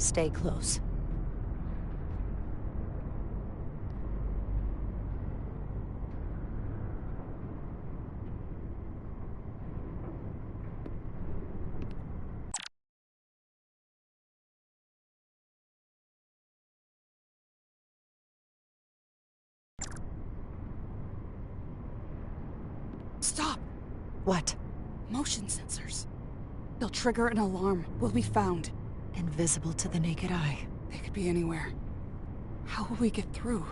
Stay close. Stop! What? Motion sensors. They'll trigger an alarm. We'll be found. Invisible to the naked eye. They could be anywhere. How will we get through?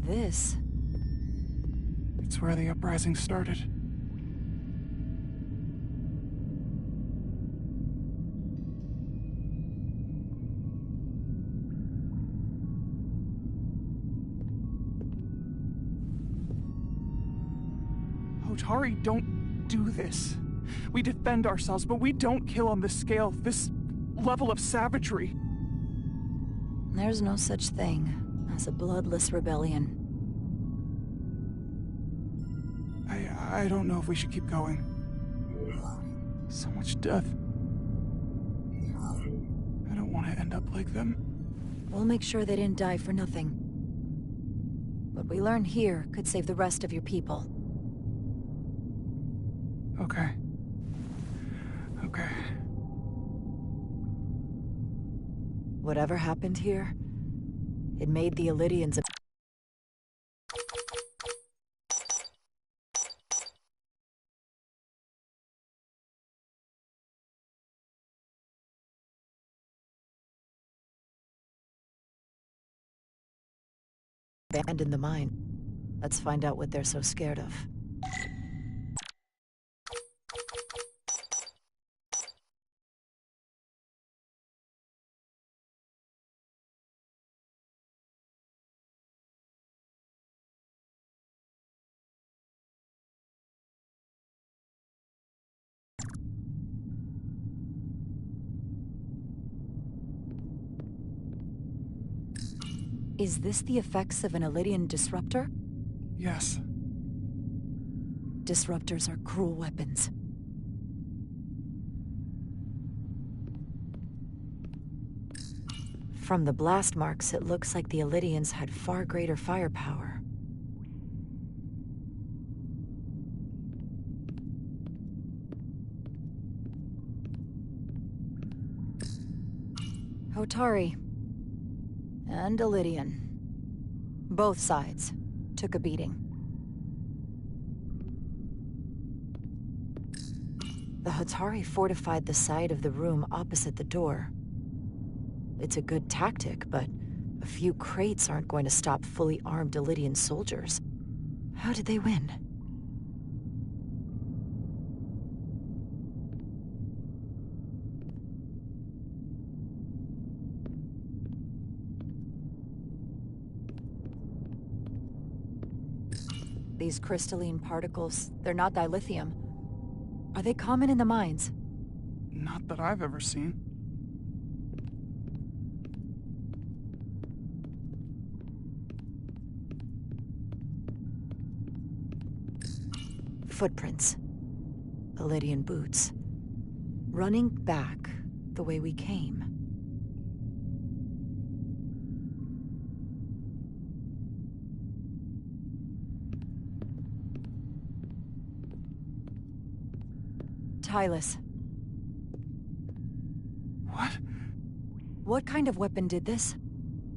This? It's where the uprising started. Otari, don't do this. We defend ourselves, but we don't kill on this scale, this level of savagery. There's no such thing as a bloodless rebellion. I don't know if we should keep going. So much death. I don't want to end up like them. We'll make sure they didn't die for nothing. What we learn here could save the rest of your people. Okay. Okay. Whatever happened here, it made the Illidians abandon the mine. Let's find out what they're so scared of. Is this the effects of an Illidian disruptor? Yes. Disruptors are cruel weapons. From the blast marks, it looks like the Illidians had far greater firepower. Otari, And a Lydian. Both sides took a beating. The Hatari fortified the side of the room opposite the door. It's a good tactic, but a few crates aren't going to stop fully armed Lydian soldiers. How did they win? These crystalline particles, they're not dilithium. Are they common in the mines? Not that I've ever seen. Footprints. Lydian boots. Running back the way we came. Tylus. What? What kind of weapon did this?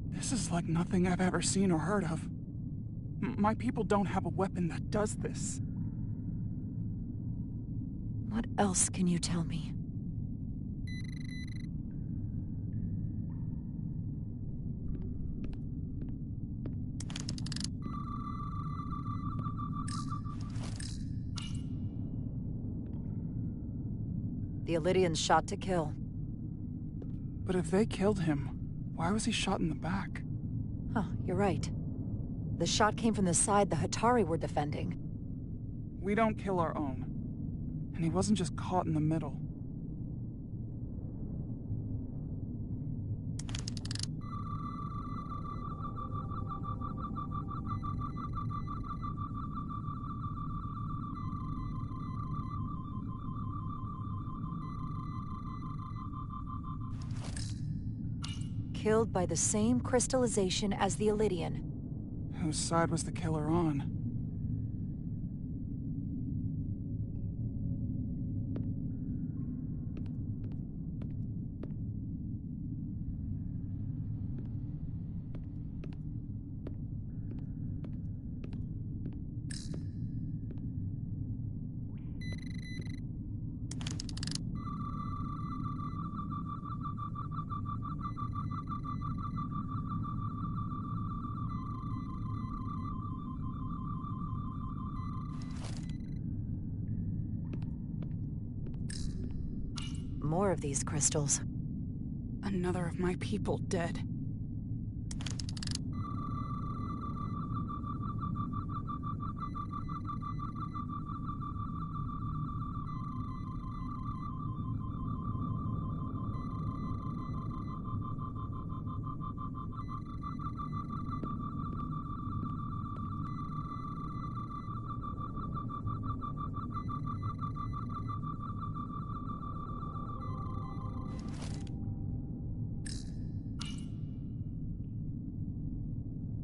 This is like nothing I've ever seen or heard of. My people don't have a weapon that does this. What else can you tell me? The Lydians shot to kill. But if they killed him, why was he shot in the back? Huh, you're right. The shot came from the side the Hatari were defending. We don't kill our own. And he wasn't just caught in the middle. Killed by the same crystallization as the Lydian. Whose side was the killer on? More of these crystals. Another of my people dead.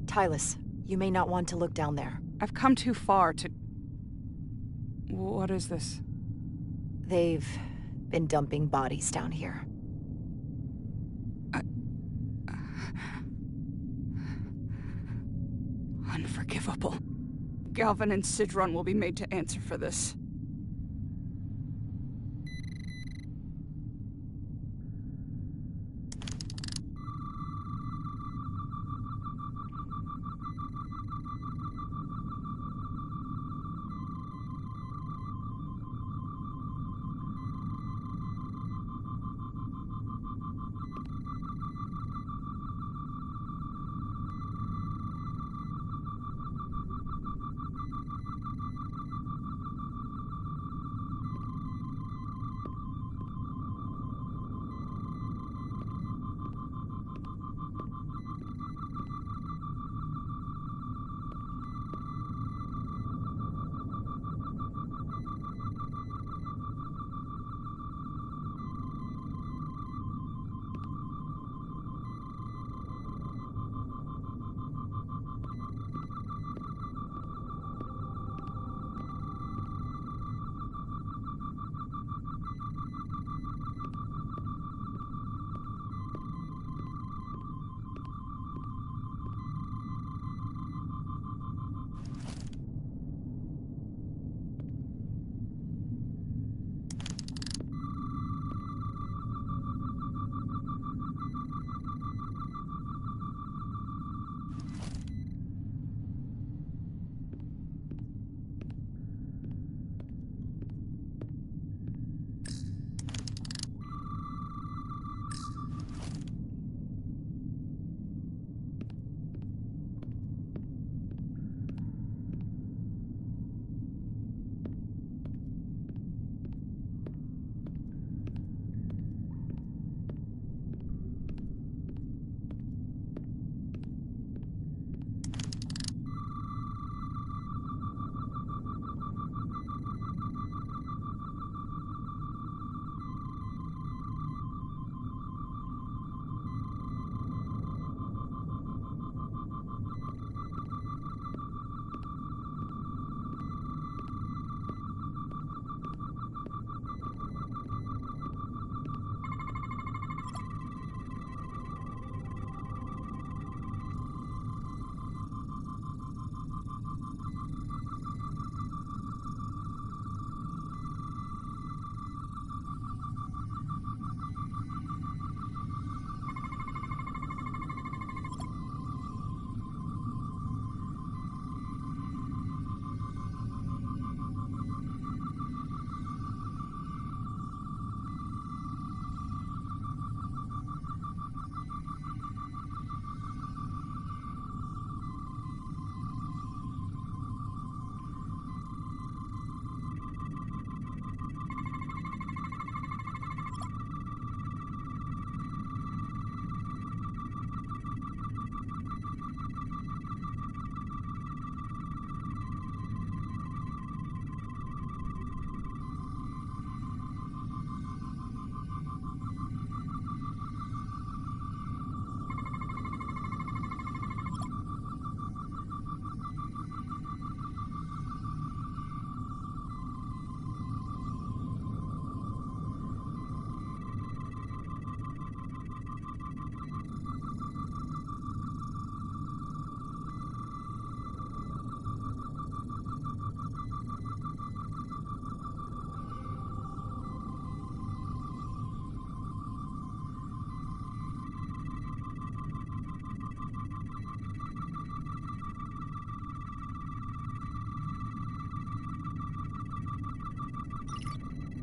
Tylus, you may not want to look down there. I've come too far to... What is this? They've been dumping bodies down here. Unforgivable. Galvin and Sidron will be made to answer for this.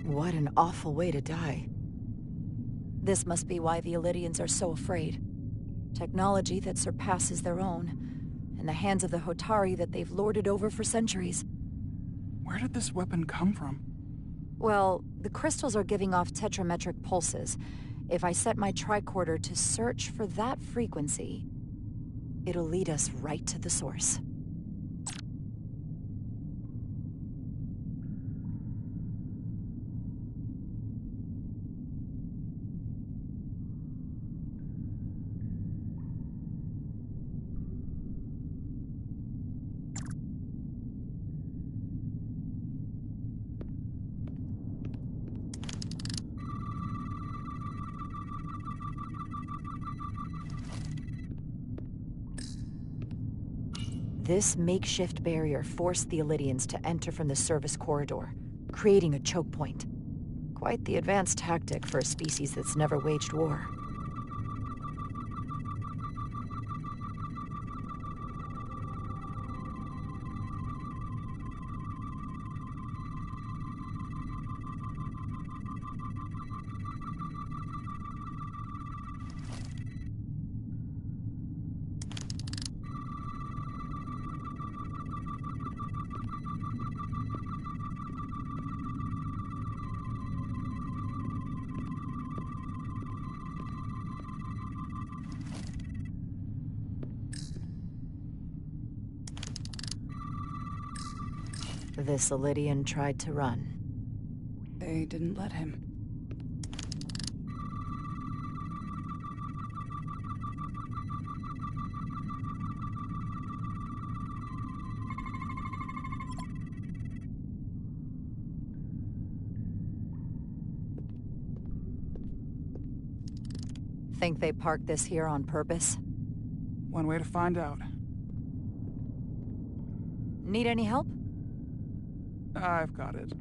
What an awful way to die. This must be why the Illydians are so afraid. Technology that surpasses their own, in the hands of the Hotari that they've lorded over for centuries. Where did this weapon come from? Well, the crystals are giving off tetrametric pulses. If I set my tricorder to search for that frequency, it'll lead us right to the source. This makeshift barrier forced the Illydians to enter from the service corridor, creating a choke point. Quite the advanced tactic for a species that's never waged war. This Illydian tried to run. They didn't let him. Think they parked this here on purpose? One way to find out. Need any help? I've got it.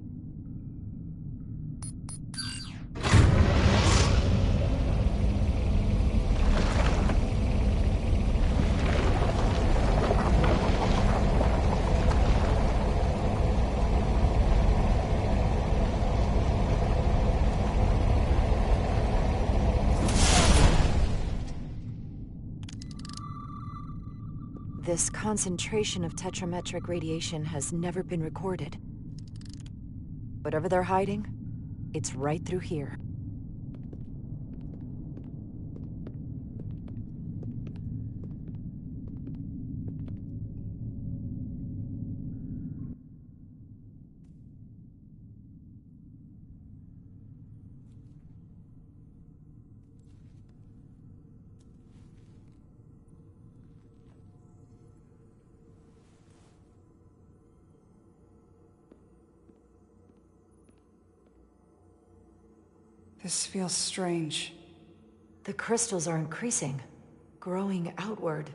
This concentration of tetrametric radiation has never been recorded. Whatever they're hiding, it's right through here. This feels strange. The crystals are increasing, growing outward,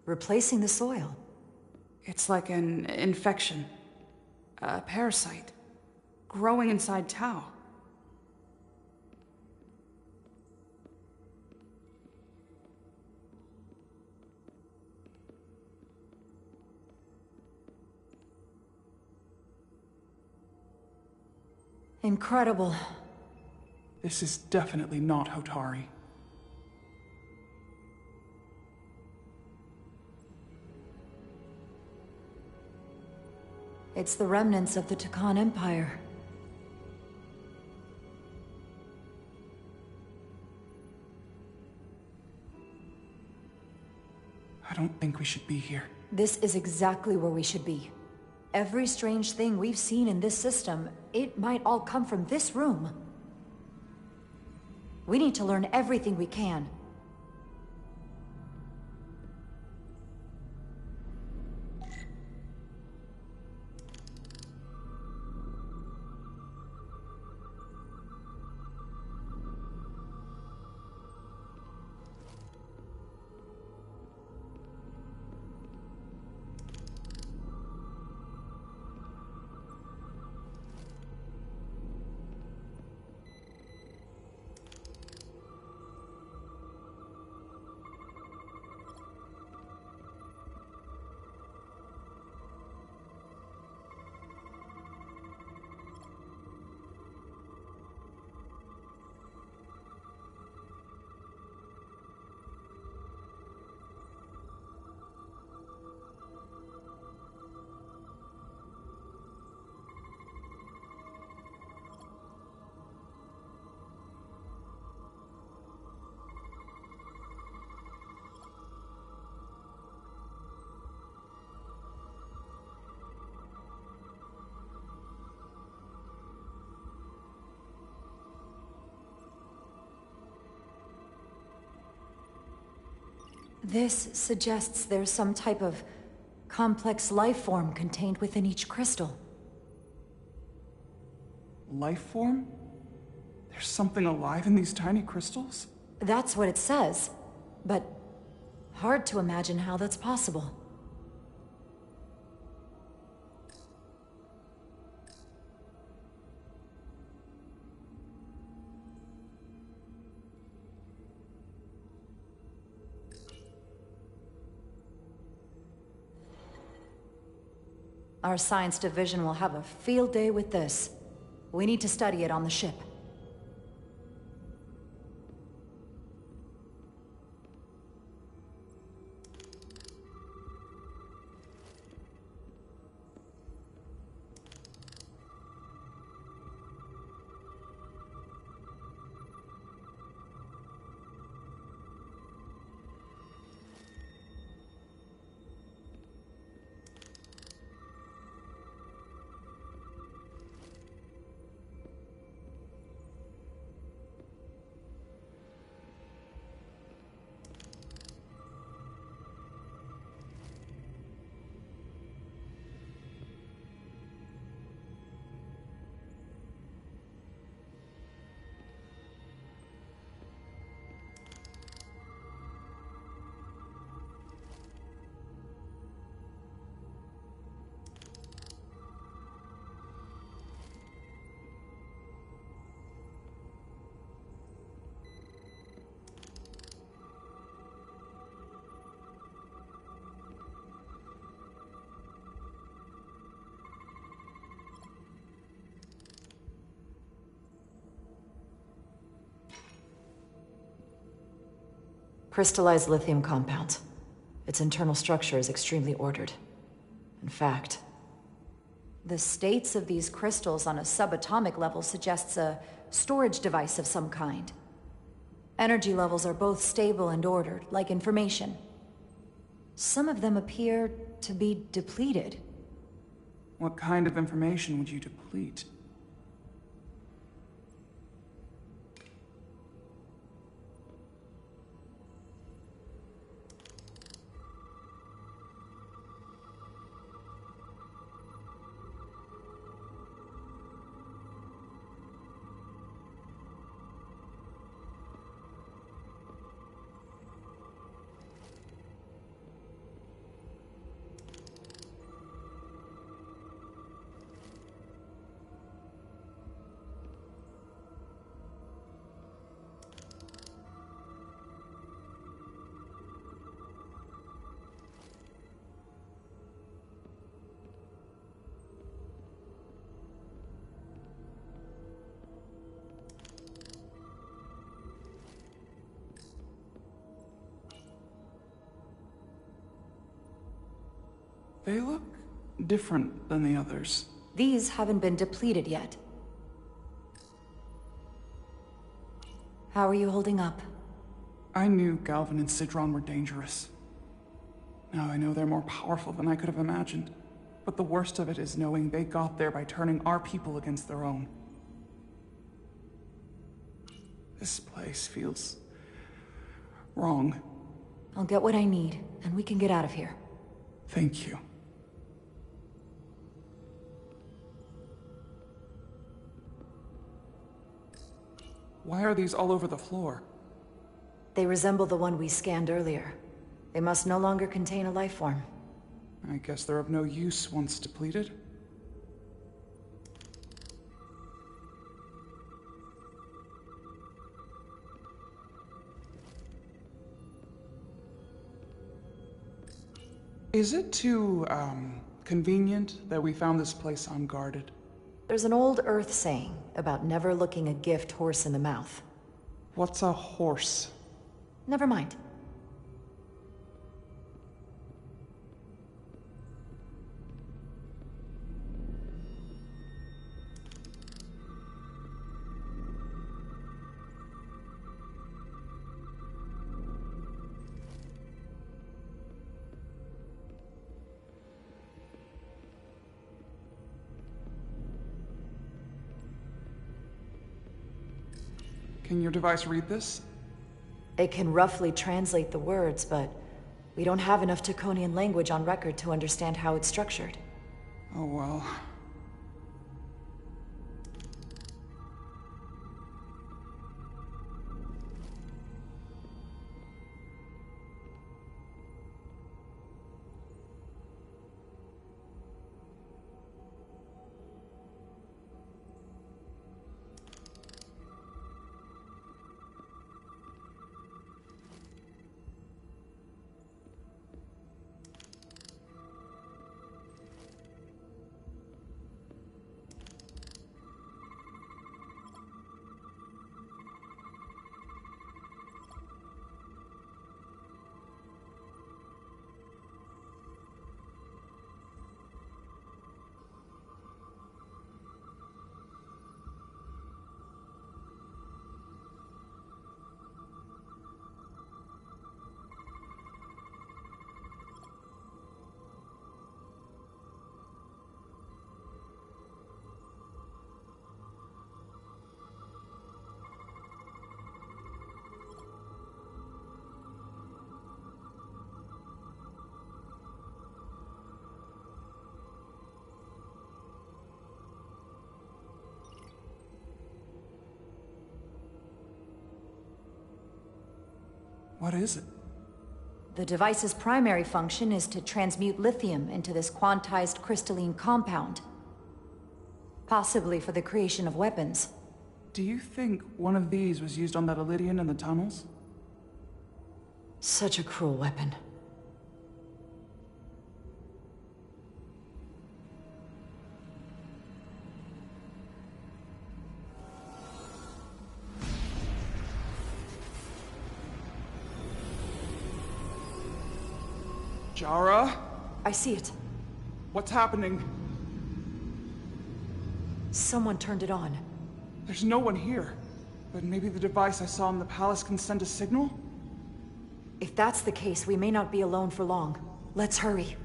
replacing the soil. It's like an infection. A parasite. Growing inside Tau. Incredible. This is definitely not Hotari. It's the remnants of the Takan Empire. I don't think we should be here. This is exactly where we should be. Every strange thing we've seen in this system, it might all come from this room. We need to learn everything we can. This suggests there's some type of complex life form contained within each crystal. Life form? There's something alive in these tiny crystals? That's what it says, but hard to imagine how that's possible. Our science division will have a field day with this. We need to study it on the ship. Crystallized lithium compound. Its internal structure is extremely ordered. In fact, the states of these crystals on a subatomic level suggests a storage device of some kind. Energy levels are both stable and ordered, like information. Some of them appear to be depleted. What kind of information would you deplete? They look different than the others. These haven't been depleted yet. How are you holding up? I knew Galvin and Sidron were dangerous. Now I know they're more powerful than I could have imagined. But the worst of it is knowing they got there by turning our people against their own. This place feels wrong. I'll get what I need, and we can get out of here. Thank you. Why are these all over the floor? They resemble the one we scanned earlier. They must no longer contain a life form. I guess they're of no use once depleted. Is it too, convenient that we found this place unguarded? There's an old Earth saying about never looking a gift horse in the mouth. What's a horse? Never mind. Can your device read this? It can roughly translate the words, but We don't have enough Taconian language on record to understand how it's structured. Oh well. What is it? The device's primary function is to transmute lithium into this quantized crystalline compound. Possibly for the creation of weapons. Do you think one of these was used on that Elydian in the tunnels? Such a cruel weapon. Jara? I see it. What's happening? Someone turned it on. There's no one here. But maybe the device I saw in the palace can send a signal? If that's the case, we may not be alone for long. Let's hurry.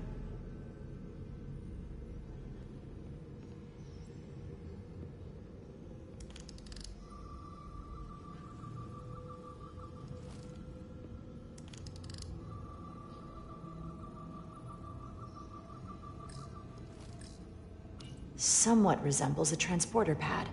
Somewhat resembles a transporter pad.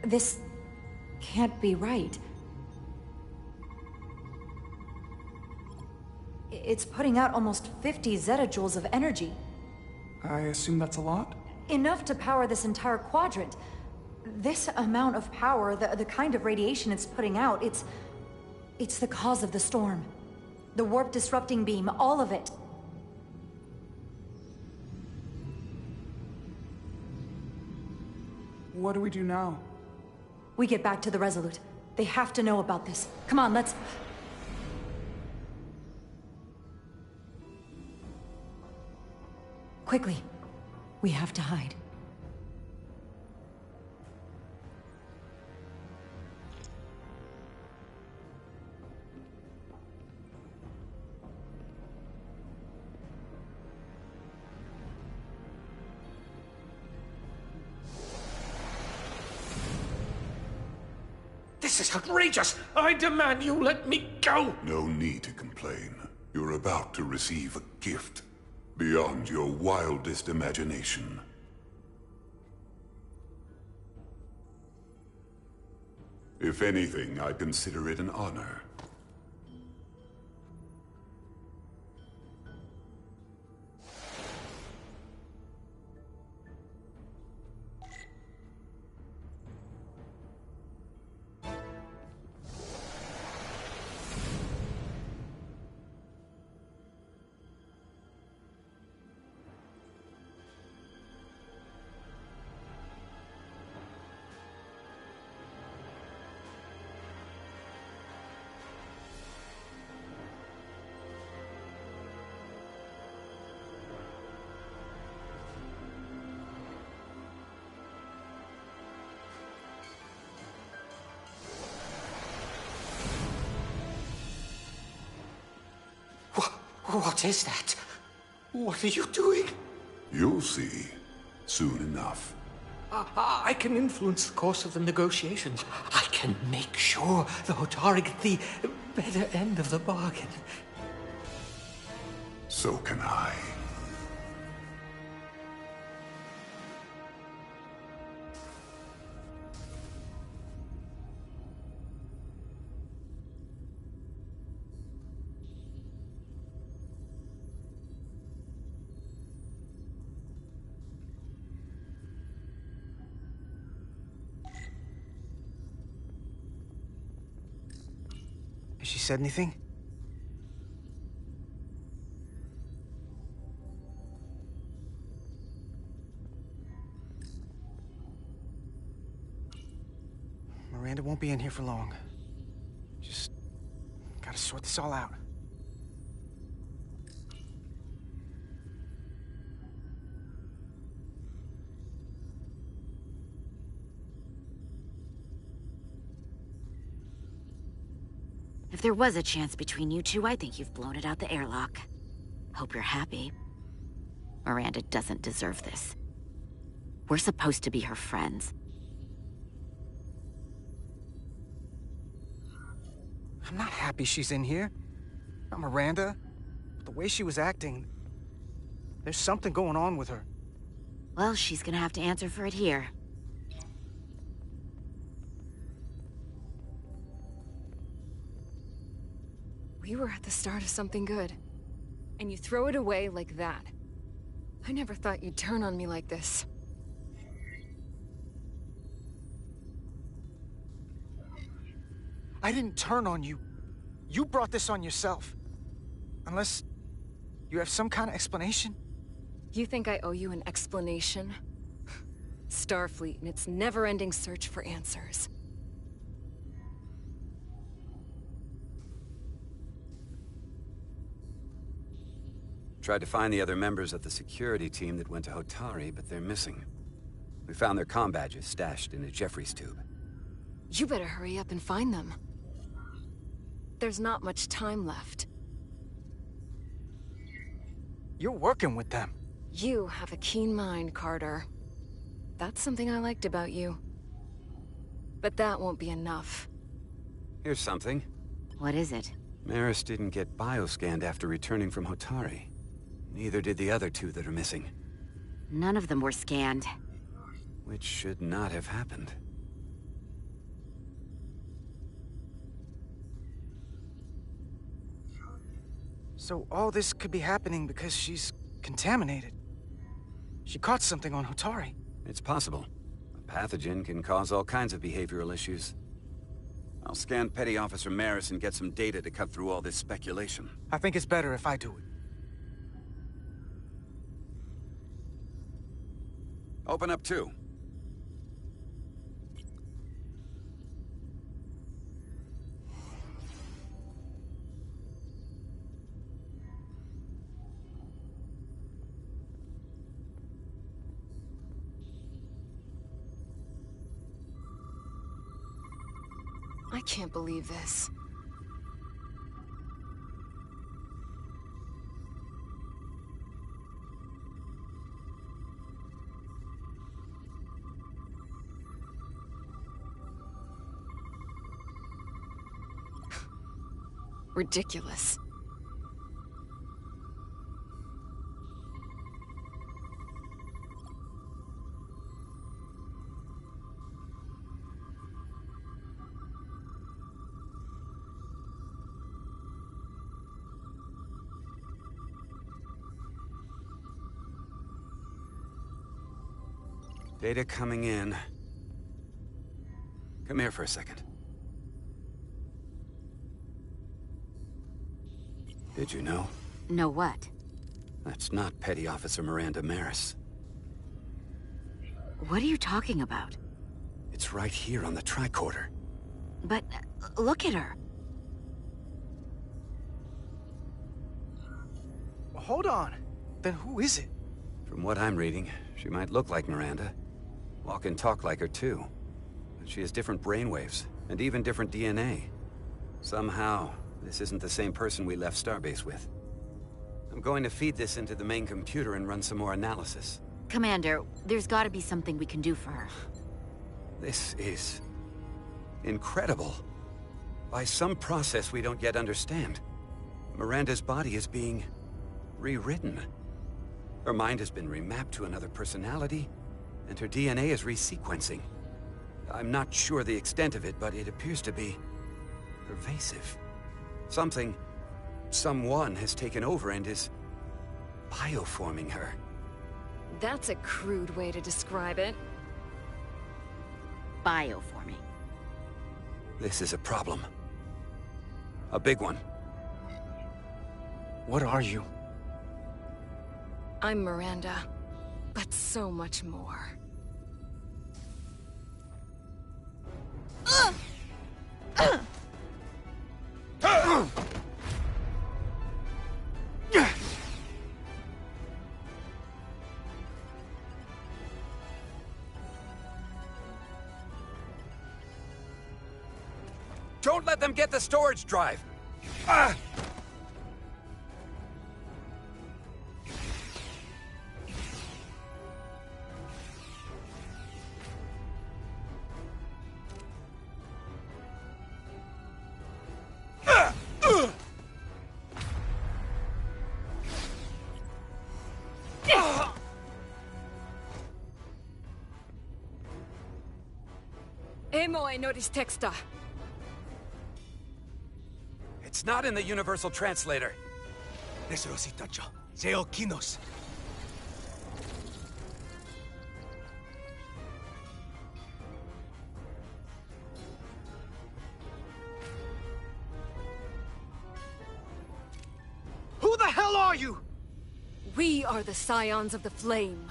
This can't be right. It's putting out almost 50 zettajoules of energy. I assume that's a lot? Enough to power this entire quadrant. This amount of power, the kind of radiation it's putting out, it's the cause of the storm. The warp disrupting beam, all of it. What do we do now? We get back to the Resolute. They have to know about this. Come on, let's... Quickly. We have to hide. This is outrageous! I demand you let me go! No need to complain. You're about to receive a gift beyond your wildest imagination. If anything, I consider it an honor. What is that? What are you doing? You'll see. Soon enough. I can influence the course of the negotiations. I can make sure the Hotari get the better end of the bargain. So can I. Has she said anything? Miranda won't be in here for long. Just gotta sort this all out. If there was a chance between you two, I think you've blown it out the airlock. Hope you're happy. Miranda doesn't deserve this. We're supposed to be her friends. I'm not happy she's in here. Not Miranda. The way she was acting... There's something going on with her. Well, she's gonna have to answer for it here. We were at the start of something good. And you throw it away like that. I never thought you'd turn on me like this. I didn't turn on you. You brought this on yourself. Unless you have some kind of explanation. You think I owe you an explanation? Starfleet and its never-ending search for answers. Tried to find the other members of the security team that went to Hotari, but they're missing. We found their comm badges stashed in a Jeffries tube. You better hurry up and find them. There's not much time left. You're working with them. You have a keen mind, Carter. That's something I liked about you. But that won't be enough. Here's something. What is it? Maris didn't get bioscanned after returning from Hotari. Neither did the other two that are missing. None of them were scanned. Which should not have happened. So all this could be happening because she's contaminated. She caught something on Hotari. It's possible. A pathogen can cause all kinds of behavioral issues. I'll scan Petty Officer Maris and get some data to cut through all this speculation. I think it's better if I do it. Open up too. I can't believe this. Ridiculous. Data coming in. Come here for a second. Did you know? Know what? That's not Petty Officer Miranda Maris. What are you talking about? It's right here on the tricorder. But look at her. Hold on. Then who is it? From what I'm reading, she might look like Miranda. Walk and talk like her too. But she has different brainwaves, and even different DNA. Somehow, this isn't the same person we left Starbase with. I'm going to feed this into the main computer and run some more analysis. Commander, there's gotta be something we can do for her. This is incredible. By some process we don't yet understand, Miranda's body is being rewritten. Her mind has been remapped to another personality, and her DNA is resequencing. I'm not sure the extent of it, but it appears to be pervasive. Someone has taken over and is bioforming her. That's a crude way to describe it. Bioforming. This is a problem. A big one. What are you? I'm Miranda, but so much more. Don't let them get the storage drive! Ah! Emo e notice texta. It's not in the Universal Translator. Who the hell are you? We are the Scions of the Flame.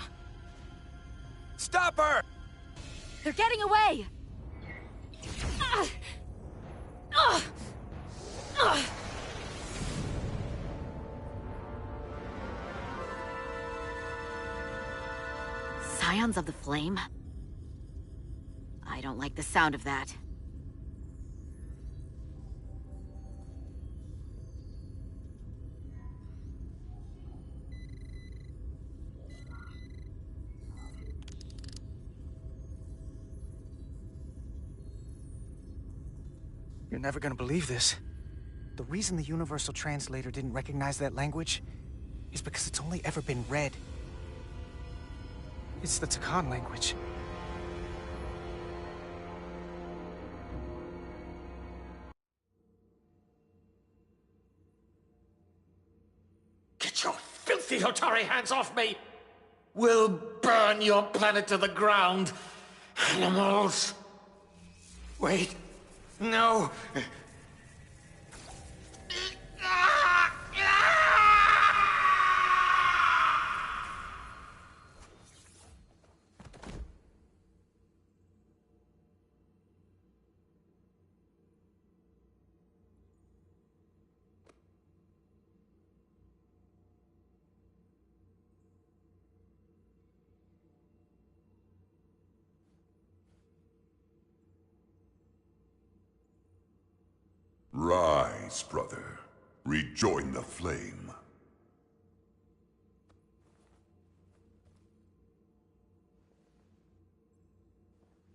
Stop her! They're getting away! Scions of the Flame? I don't like the sound of that. You're never gonna believe this. The reason the Universal Translator didn't recognize that language is because it's only ever been read. It's the Takan language. Get your filthy Hotari hands off me! We'll burn your planet to the ground, animals! Wait, no! Rise, brother. Rejoin the flame.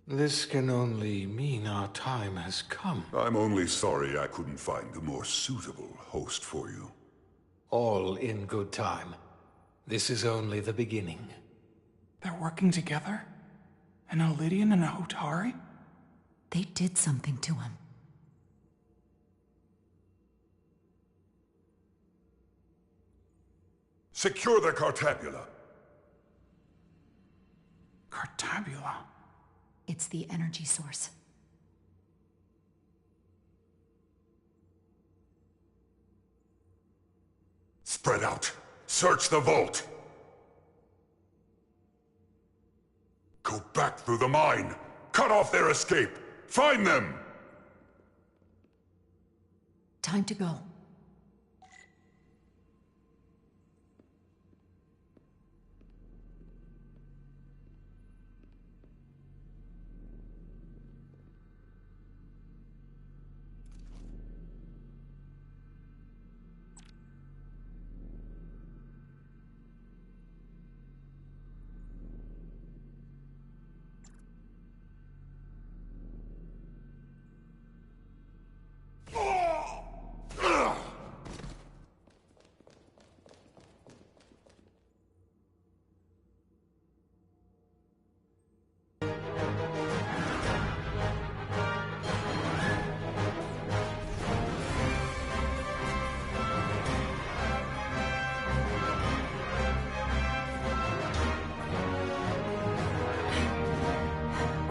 This can only mean our time has come. I'm only sorry I couldn't find a more suitable host for you. All in good time. This is only the beginning. They're working together? An Elidian and a Hotari? They did something to him. Secure the Cartabula. Cartabula? It's the energy source. Spread out. Search the vault. Go back through the mine. Cut off their escape. Find them! Time to go.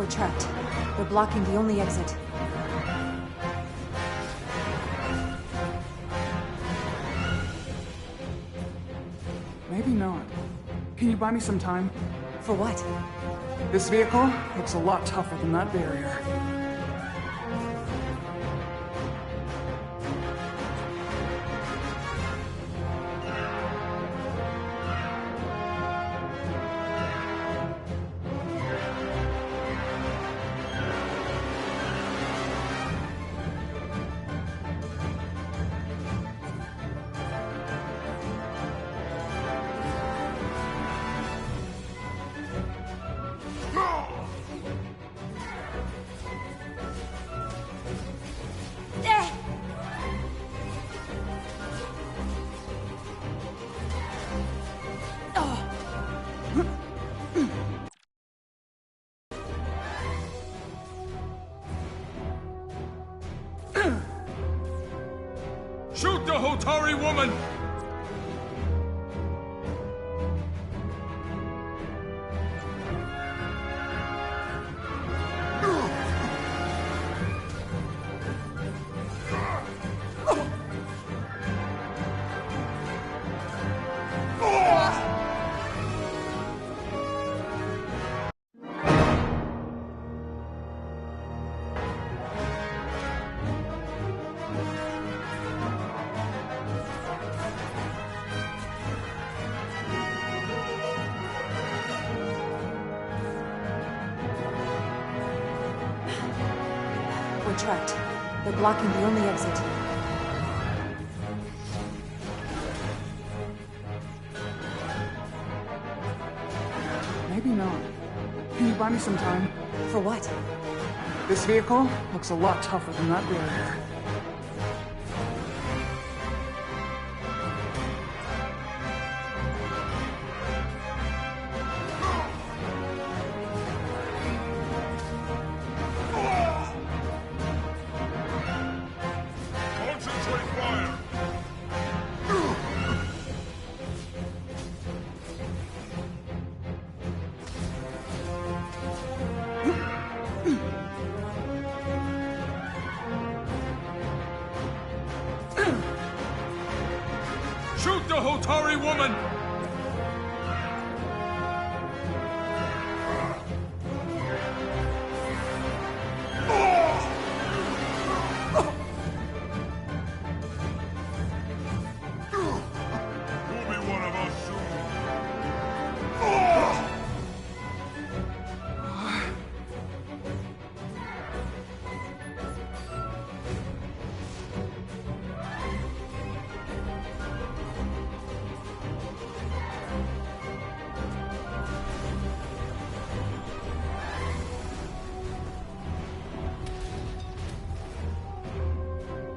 We're trapped. They're blocking the only exit. Maybe not. Can you buy me some time? For what? This vehicle looks a lot tougher than that barrier. Shoot the Hotari woman! We're trapped. They're blocking the only exit. Maybe not. Can you buy me some time? For what? This vehicle looks a lot tougher than that barrier. Concentrate fire! Shoot the Hotari woman! You'll be one of us soon.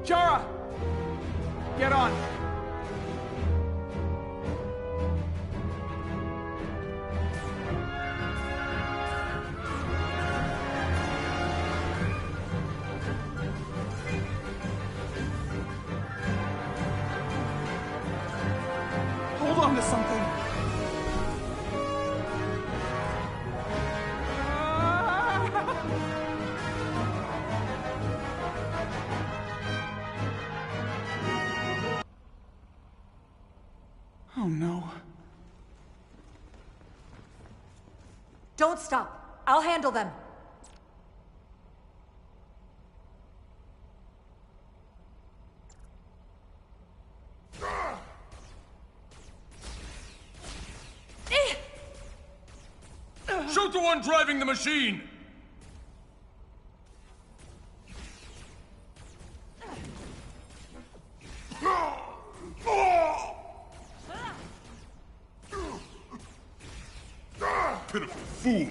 Chara! Get on! Hold on to something. Oh no. Don't stop. I'll handle them. Shoot the one driving the machine! Pitiful fool!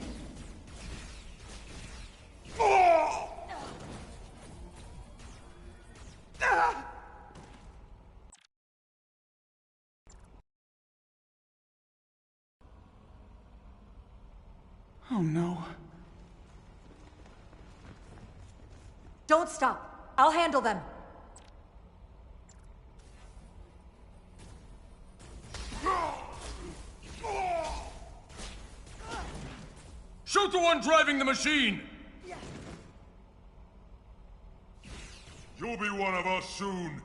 Oh no. Don't stop. I'll handle them. Shoot the one driving the machine! You'll be one of us soon.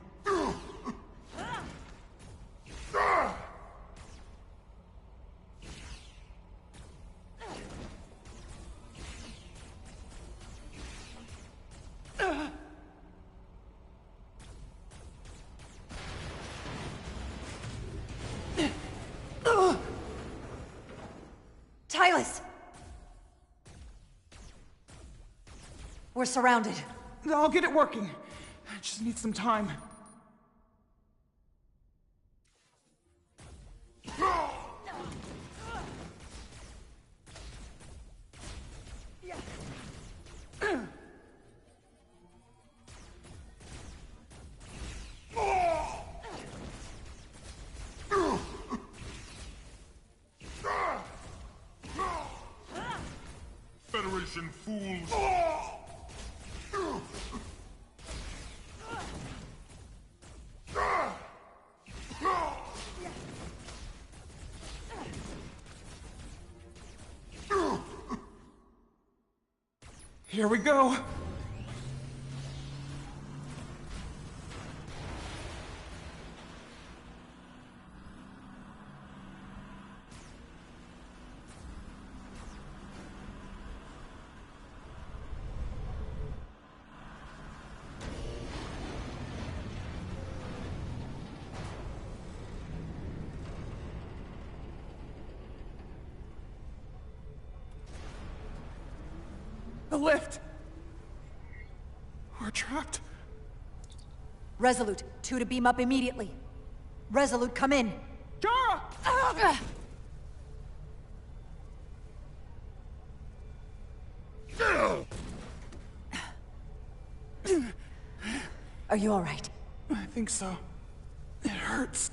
Tylus! We're surrounded. I'll get it working. I just need some time. Federation fools. Here we go. The lift! We're trapped. Resolute, 2 to beam up immediately. Resolute, come in. Kara! Are you all right? I think so. It hurts.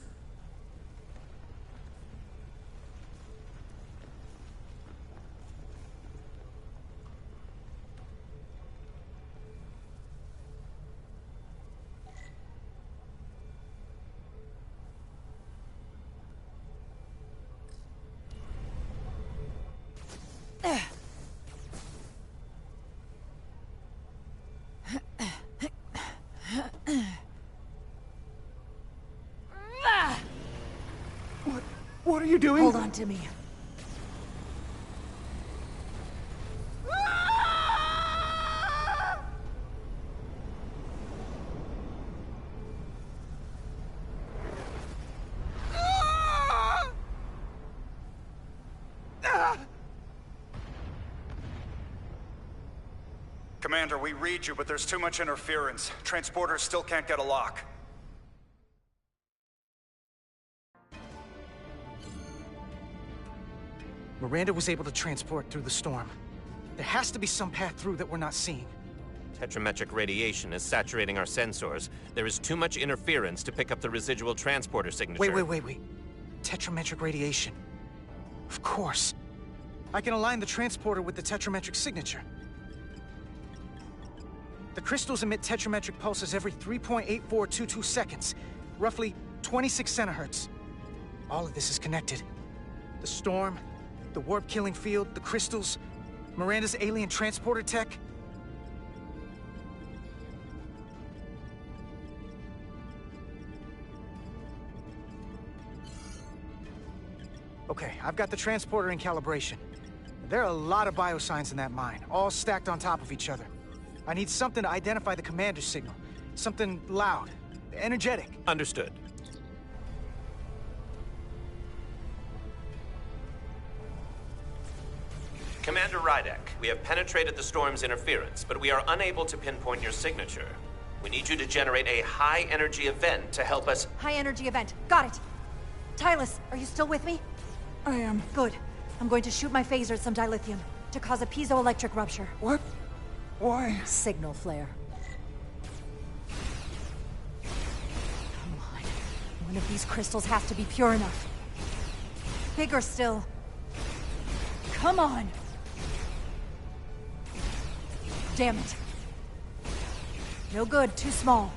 What are you doing? Hold on to me. Commander, we read you, but there's too much interference. Transporters still can't get a lock. Miranda was able to transport through the storm. There has to be some path through that we're not seeing. Tetrametric radiation is saturating our sensors. There is too much interference to pick up the residual transporter signature. Wait. Tetrametric radiation. Of course. I can align the transporter with the tetrametric signature. The crystals emit tetrametric pulses every 3.8422 seconds, roughly 26 centihertz. All of this is connected. The storm, the warp-killing field, the crystals, Miranda's alien transporter tech. Okay, I've got the transporter in calibration. There are a lot of biosigns in that mine, all stacked on top of each other. I need something to identify the commander's signal. Something loud, energetic. Understood. Commander Rydek, we have penetrated the storm's interference, but we are unable to pinpoint your signature. We need you to generate a high-energy event to help us... High-energy event. Got it. Tylus, are you still with me? I am. Good. I'm going to shoot my phaser at some dilithium to cause a piezoelectric rupture. What? Why? Signal flare. Come on. One of these crystals has to be pure enough. Bigger still. Come on! Damn it. No good, too small.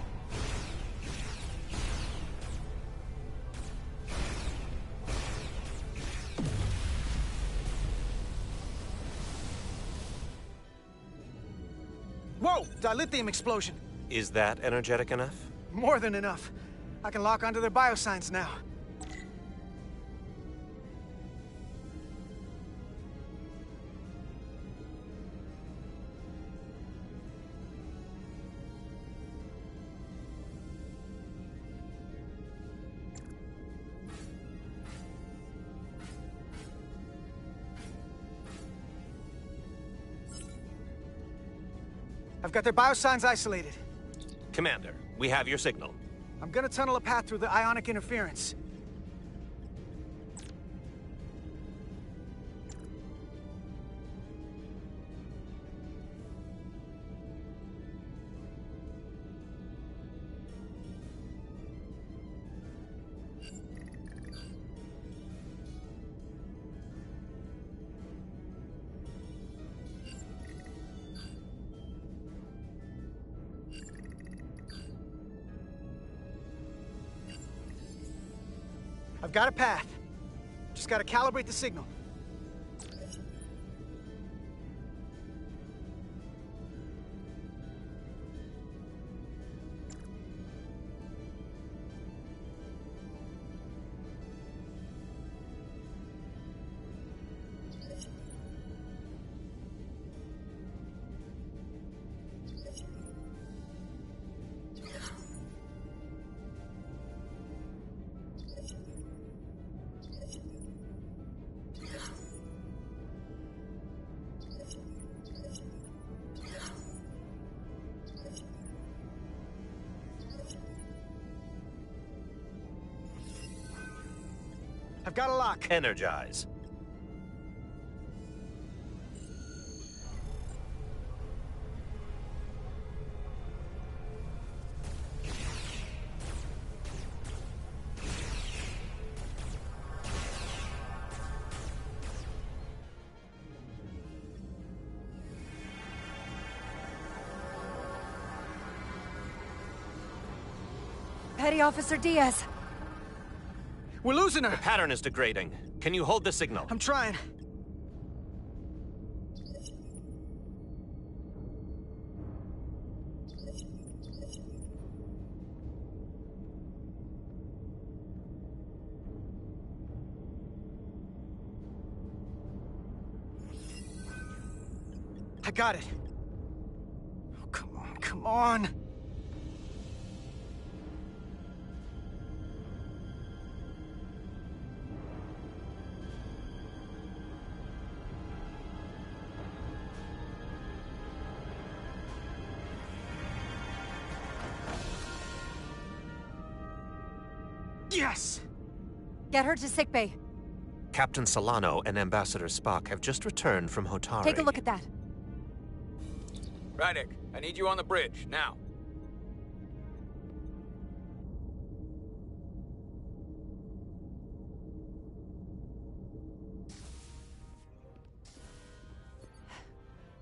Whoa! Dilithium explosion! Is that energetic enough? More than enough. I can lock onto their biosigns now. I've got their biosigns isolated. Commander, we have your signal. I'm gonna tunnel a path through the ionic interference. I've got a path. Just gotta calibrate the signal. I've got a lock. Energize. Petty Officer Diaz. We're losing her! The pattern is degrading. Can you hold the signal? I'm trying. I got it. Oh, come on, come on! Yes! Get her to sickbay. Captain Solano and Ambassador Spock have just returned from Hotari. Take a look at that. Rydek, I need you on the bridge, now.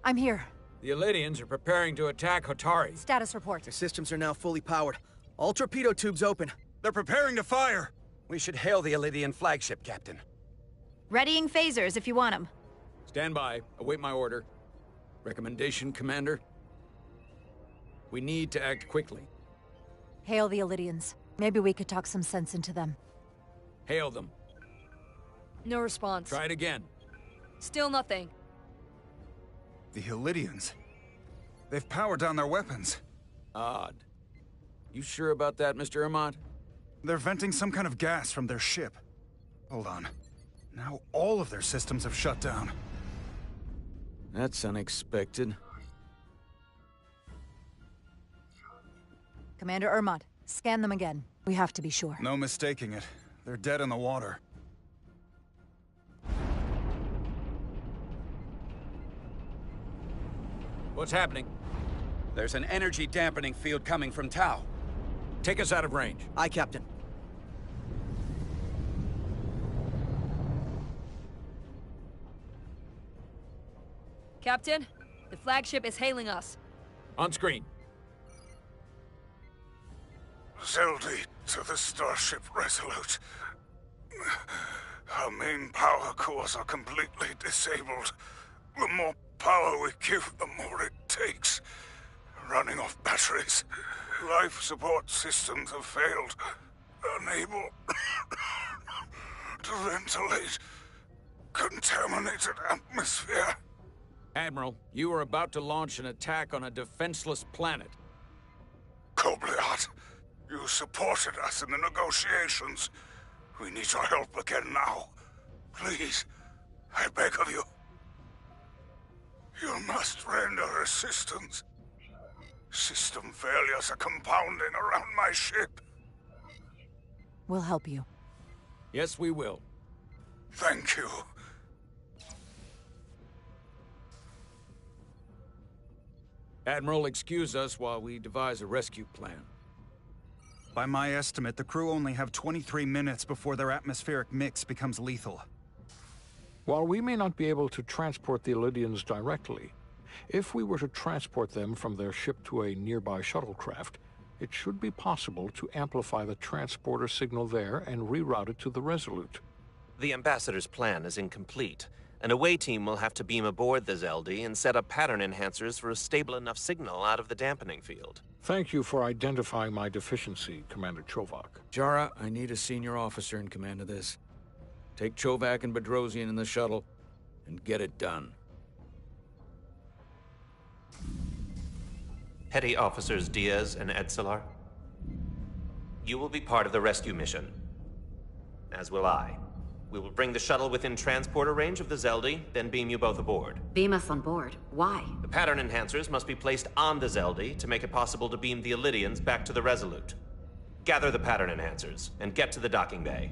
I'm here. The Elydians are preparing to attack Hotari. Status report. The systems are now fully powered. All torpedo tubes open. They're preparing to fire! We should hail the Elydian flagship, Captain. Readying phasers if you want them. Stand by. Await my order. Recommendation, Commander? We need to act quickly. Hail the Elydians. Maybe we could talk some sense into them. Hail them. No response. Try it again. Still nothing. The Elydians. They've powered down their weapons. Odd. You sure about that, Mr. Ahmad? They're venting some kind of gas from their ship. Hold on. Now all of their systems have shut down. That's unexpected. Commander Ermot, scan them again. We have to be sure. No mistaking it. They're dead in the water. What's happening? There's an energy dampening field coming from Tau. Take us out of range. Aye, Captain. Captain, the flagship is hailing us. On screen. Zeldy to the starship Resolute. Our main power cores are completely disabled. The more power we give, the more it takes. running off batteries. Life support systems have failed. Unable to ventilate contaminated atmosphere. Admiral, you are about to launch an attack on a defenseless planet. Kobliat, you supported us in the negotiations. We need your help again now. Please, I beg of you. You must render assistance. System failures are compounding around my ship. We'll help you. Yes, we will. Thank you. Admiral, excuse us while we devise a rescue plan. By my estimate, the crew only have 23 minutes before their atmospheric mix becomes lethal. While we may not be able to transport the Illidians directly, if we were to transport them from their ship to a nearby shuttlecraft, it should be possible to amplify the transporter signal there and reroute it to the Resolute. The Ambassador's plan is incomplete. An away team will have to beam aboard the Zeldi and set up pattern enhancers for a stable enough signal out of the dampening field. Thank you for identifying my deficiency, Commander Chovak. Jara, I need a senior officer in command of this. Take Chovak and Bedrosian in the shuttle, and get it done. Petty Officers Diaz and Edselar, you will be part of the rescue mission. As will I. We will bring the shuttle within transporter range of the Zeldi, then beam you both aboard. Beam us on board. Why? The pattern enhancers must be placed on the Zeldi to make it possible to beam the Illidians back to the Resolute. Gather the pattern enhancers, and get to the docking bay.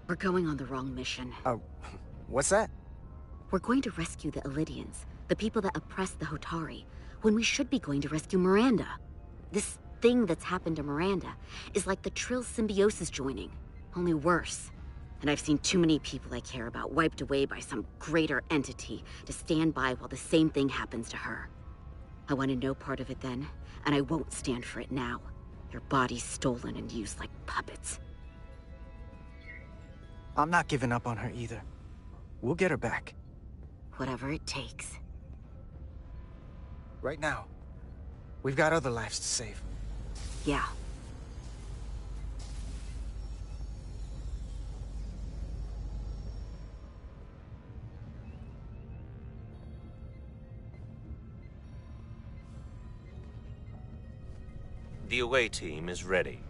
We're going on the wrong mission. What's that? We're going to rescue the Illidians, the people that oppress the Hotari, when we should be going to rescue Miranda. This thing that's happened to Miranda is like the Trill symbiosis joining, only worse. And I've seen too many people I care about wiped away by some greater entity to stand by while the same thing happens to her. I wanted no part of it then, and I won't stand for it now. Your body's stolen and used like puppets. I'm not giving up on her either. We'll get her back. Whatever it takes. Right now, we've got other lives to save. Yeah. The away team is ready.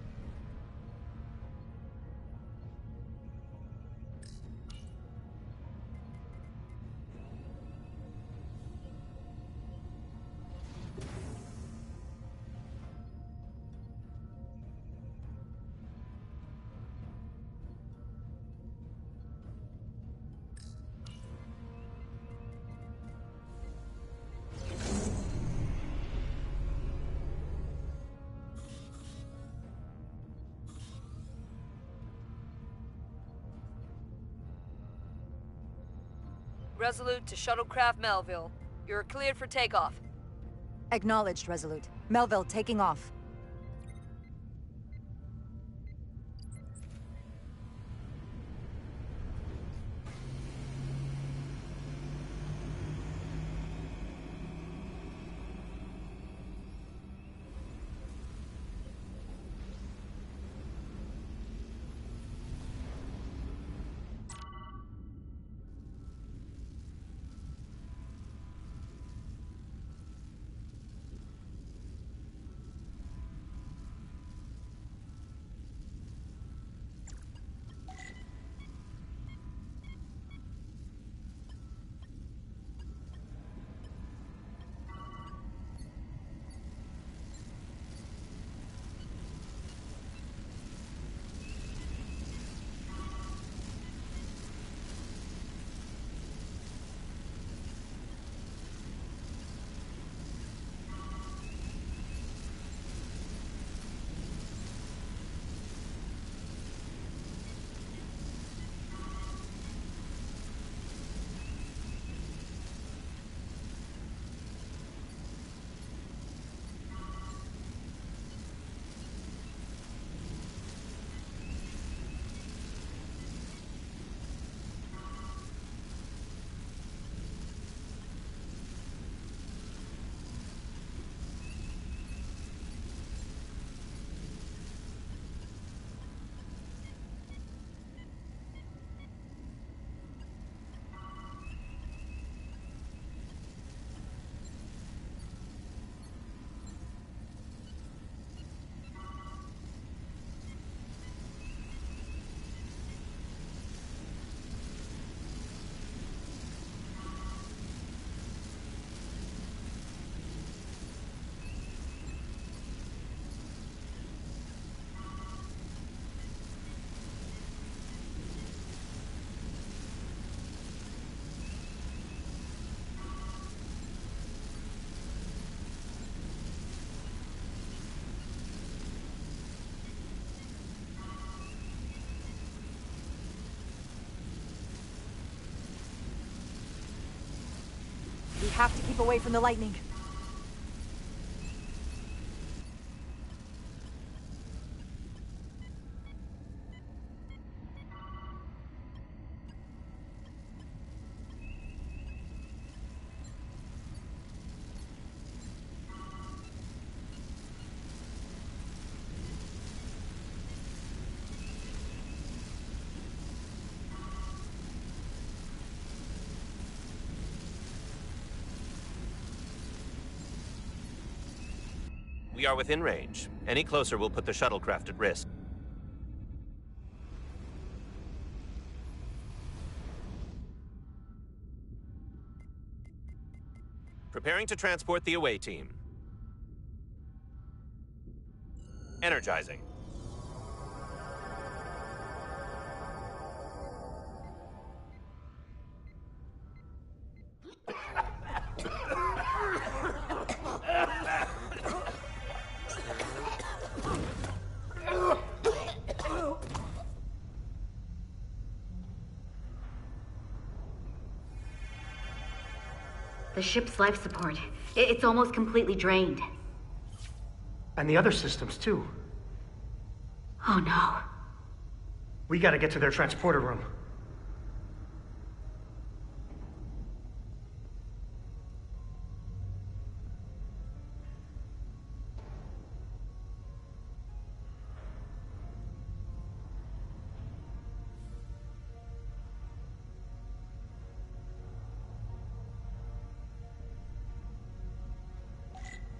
Resolute to Shuttlecraft Melville. You're cleared for takeoff. Acknowledged, Resolute. Melville taking off. have to keep away from the lightning. We are within range. Any closer will put the shuttlecraft at risk. Preparing to transport the away team. Energizing. The ship's life support. It's almost completely drained. And the other systems, too. Oh no. We gotta get to their transporter room.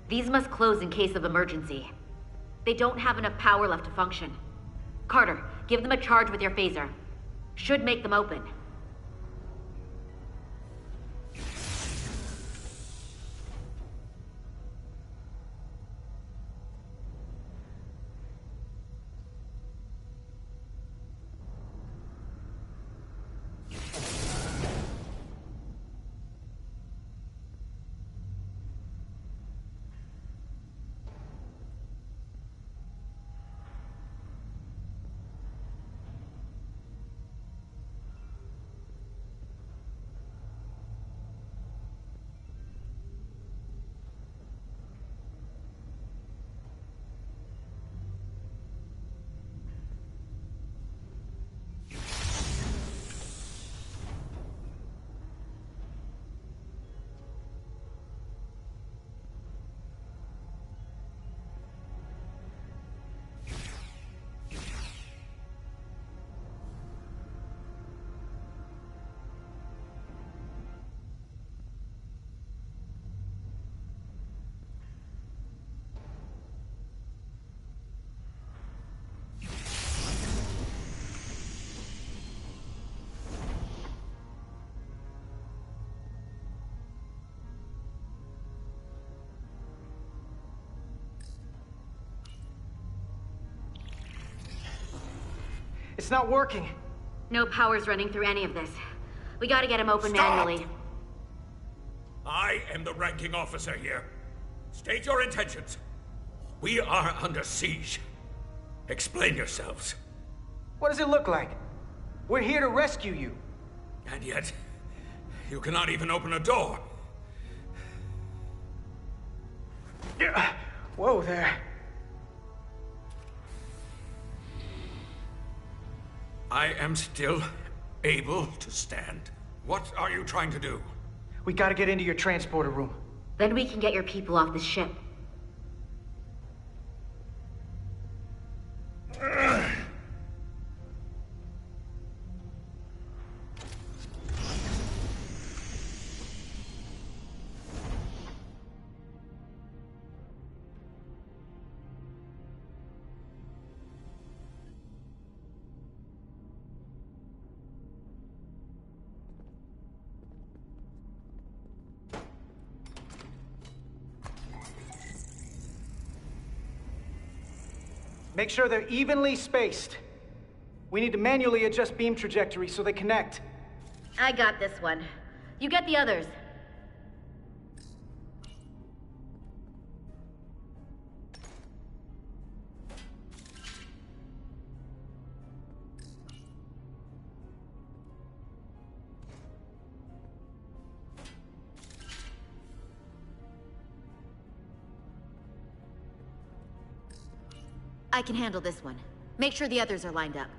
These must close in case of emergency. They don't have enough power left to function. Carter, give them a charge with your phaser. Should make them open. It's not working. No power's running through any of this. We gotta get him open Stop! manually. I am the ranking officer here. State your intentions. We are under siege. Explain yourselves. What does it look like? We're here to rescue you. And yet, you cannot even open a door. Whoa there. I am still able to stand. What are you trying to do? We gotta get into your transporter room. Then we can get your people off this ship. Make sure they're evenly spaced. We need to manually adjust beam trajectory so they connect. I got this one. You get the others. I can handle this one. Make sure the others are lined up.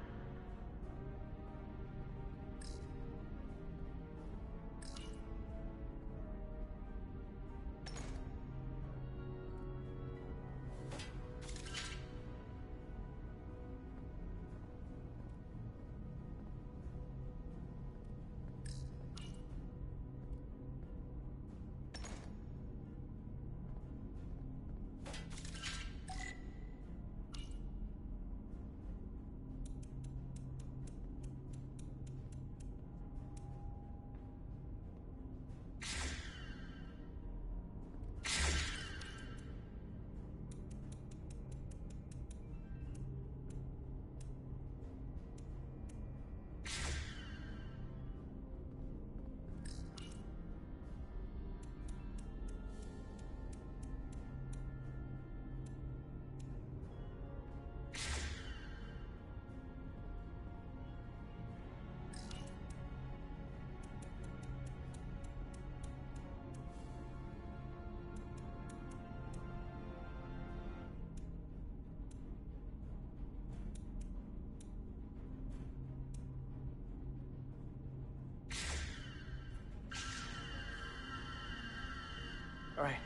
All right.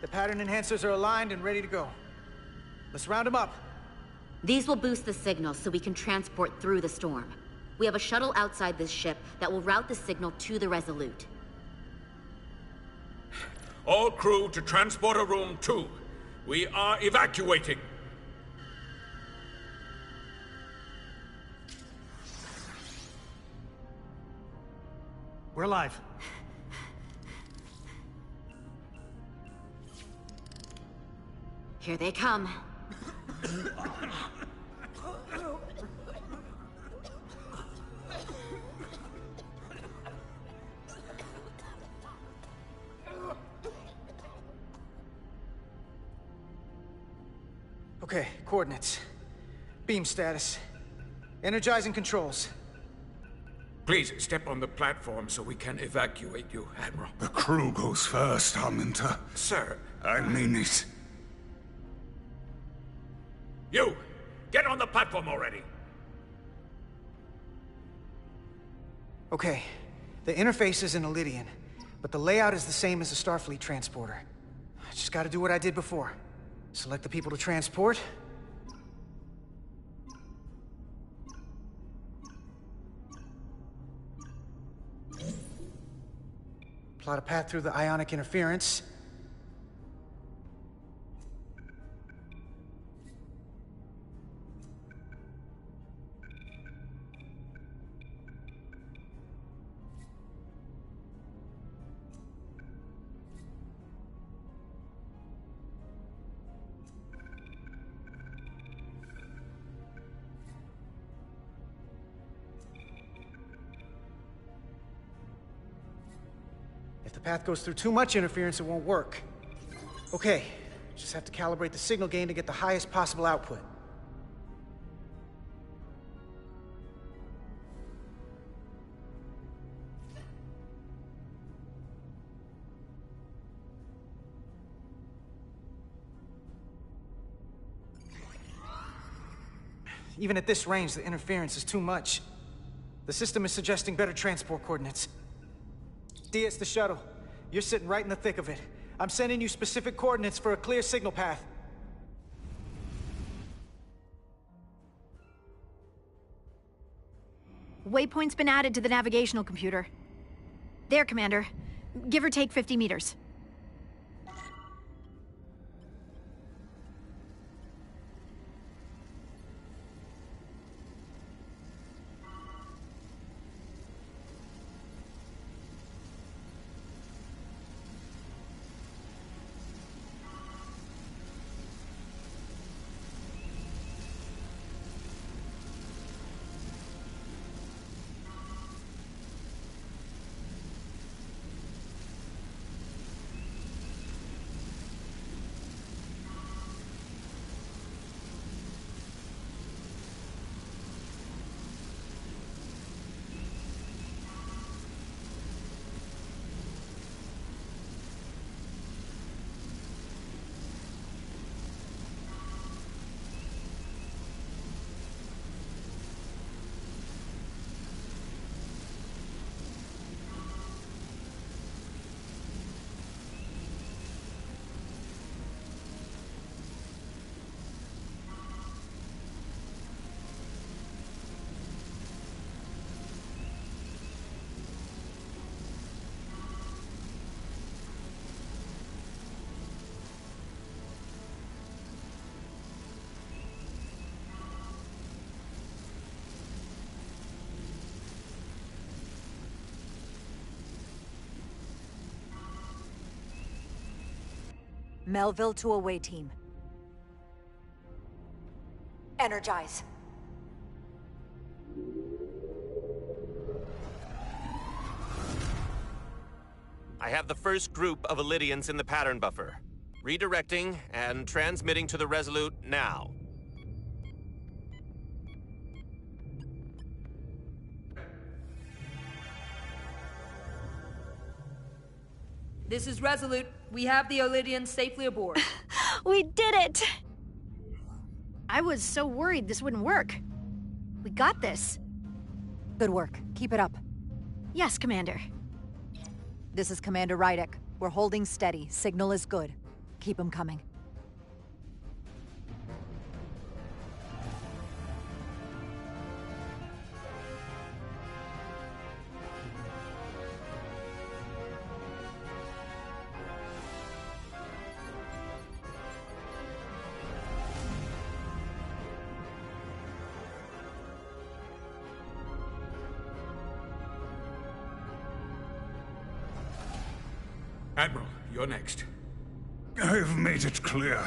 The pattern enhancers are aligned and ready to go. Let's round them up. These will boost the signal so we can transport through the storm. We have a shuttle outside this ship that will route the signal to the Resolute. All crew to Transporter Room 2. We are evacuating. We're live. Here they come. Okay, coordinates. Beam status. Energizing controls. Please step on the platform so we can evacuate you, Admiral. The crew goes first, Arminta. Sir. I mean it. You! Get on the platform already! Okay, the interface is in Elydian, but the layout is the same as the Starfleet transporter. I just gotta do what I did before. Select the people to transport. Plot a path through the ionic interference. If the path goes through too much interference, it won't work. Okay, just have to calibrate the signal gain to get the highest possible output. Even at this range, the interference is too much. The system is suggesting better transport coordinates. D, it's the shuttle. You're sitting right in the thick of it. I'm sending you specific coordinates for a clear signal path. Waypoint's been added to the navigational computer. There, Commander. Give or take 50 meters. Melville to away team. Energize. I have the first group of Illydians in the pattern buffer. Redirecting and transmitting to the Resolute now. This is Resolute. We have the Illydians safely aboard. We did it! I was so worried this wouldn't work. We got this. Good work. Keep it up. Yes, Commander. This is Commander Rydek. We're holding steady. Signal is good. Keep them coming. Admiral, you're next. I've made it clear.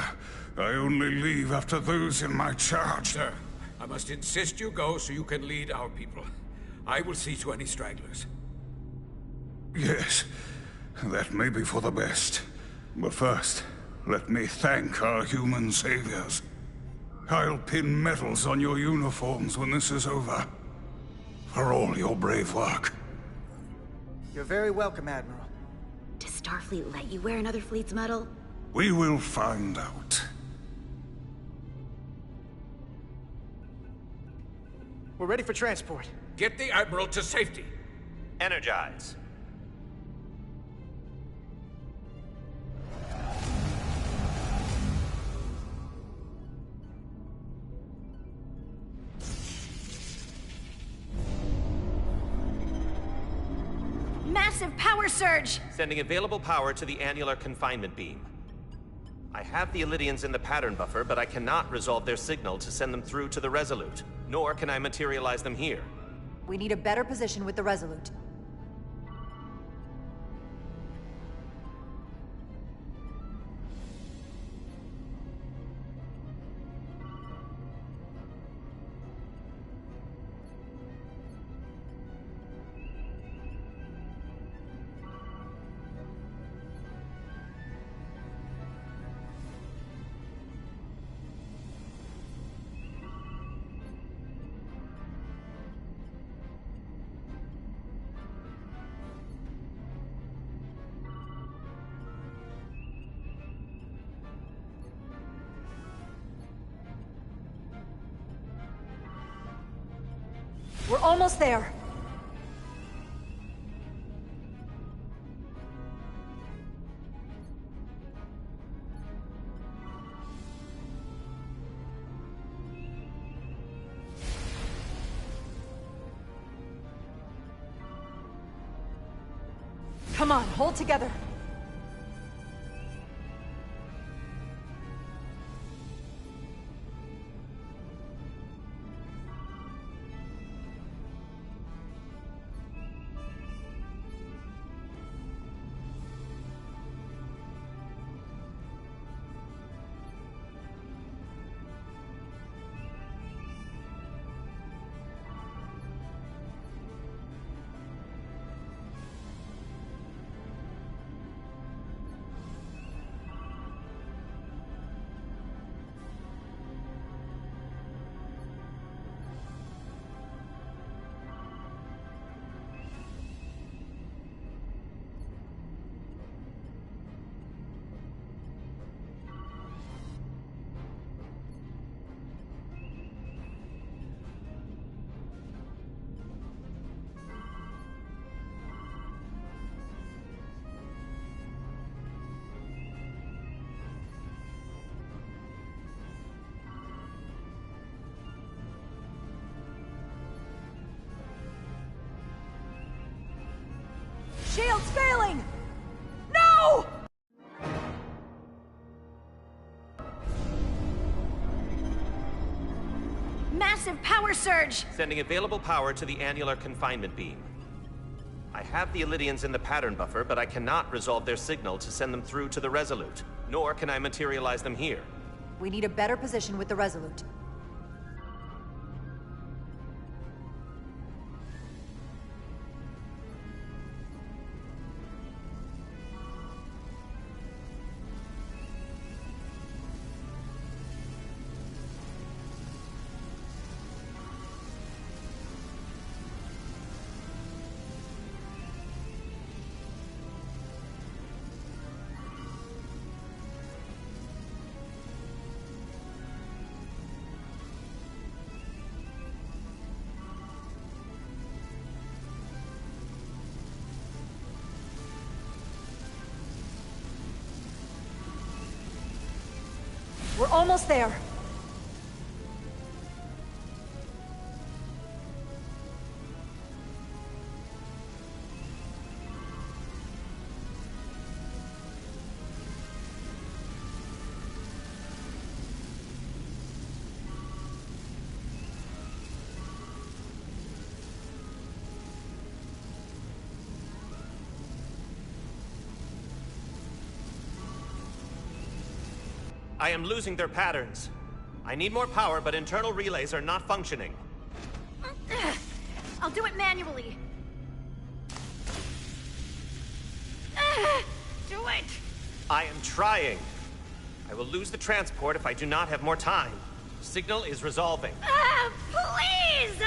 I only leave after those in my charge. Sir, I must insist you go so you can lead our people. I will see to any stragglers. Yes, that may be for the best. But first, let me thank our human saviors. I'll pin medals on your uniforms when this is over. For all your brave work. You're very welcome, Admiral. Does Starfleet let you wear another fleet's medal? We will find out. We're ready for transport. Get the Admiral to safety. Energize. Massive power surge! Sending available power to the annular confinement beam. I have the Illydians in the pattern buffer, but I cannot resolve their signal to send them through to the Resolute. Nor can I materialize them here. We need a better position with the Resolute. We're almost there. Come on, hold together. Shield's failing! No! Massive power surge! Sending available power to the annular confinement beam. I have the Illydians in the pattern buffer, but I cannot resolve their signal to send them through to the Resolute. nor can I materialize them here. We need a better position with the Resolute. We're almost there. I am losing their patterns. I need more power, but internal relays are not functioning. I'll do it manually. Do it! I am trying. I will lose the transport if I do not have more time. Signal is resolving. Please!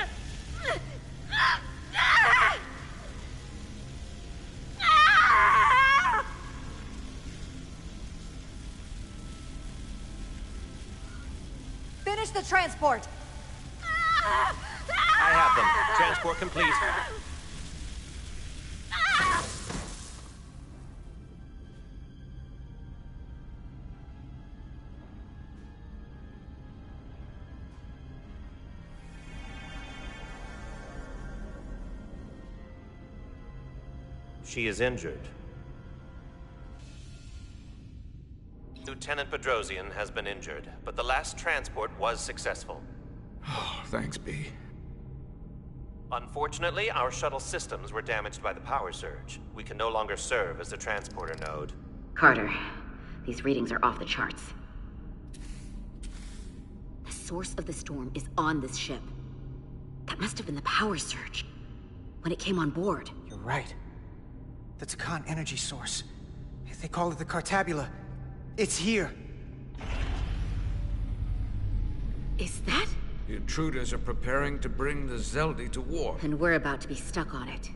Finish the transport! I have them. Transport complete. She is injured. Lieutenant Bedrosian has been injured, but the last transport was successful. Oh, thanks, B. Unfortunately, our shuttle systems were damaged by the power surge. We can no longer serve as the transporter node. Carter, these readings are off the charts. The source of the storm is on this ship. That must have been the power surge when it came on board. You're right. The Takan energy source. They call it the Cartabula. It's here. Is that? The intruders are preparing to bring the Zeldi to war. And we're about to be stuck on it.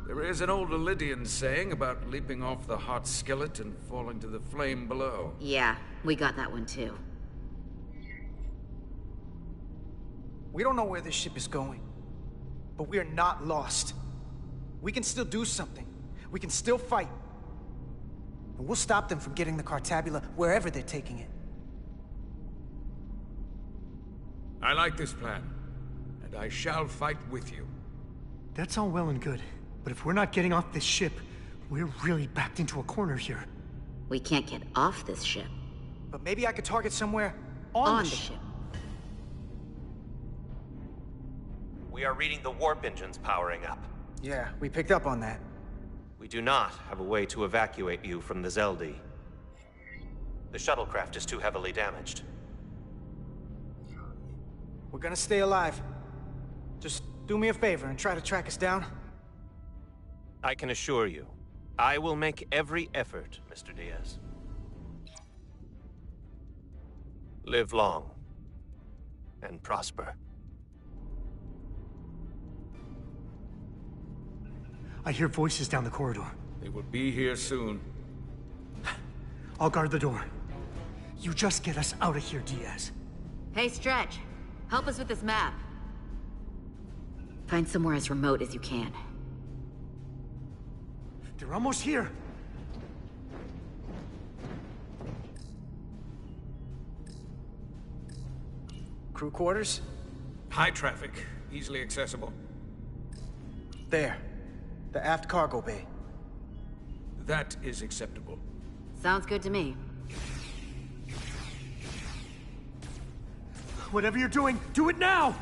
There is an old Lydian saying about leaping off the hot skillet and falling to the flame below. Yeah, we got that one too. We don't know where this ship is going, but we are not lost. We can still do something. We can still fight. And we'll stop them from getting the Cartabula wherever they're taking it. I like this plan, and I shall fight with you. That's all well and good, but if we're not getting off this ship, we're really backed into a corner here. We can't get off this ship. But maybe I could target somewhere on the ship. We are reading the warp engines powering up. Yeah, we picked up on that. We do not have a way to evacuate you from the Zeldi. The shuttlecraft is too heavily damaged. We're gonna stay alive. Just do me a favor and try to track us down. I can assure you, I will make every effort, Mr. Diaz. Live long and prosper. I hear voices down the corridor. They will be here soon. I'll guard the door. You just get us out of here, Diaz. Hey, Stretch. Help us with this map. Find somewhere as remote as you can. They're almost here. Crew quarters? High traffic, easily accessible. There. The aft cargo bay. That is acceptable. Sounds good to me. Whatever you're doing, do it now!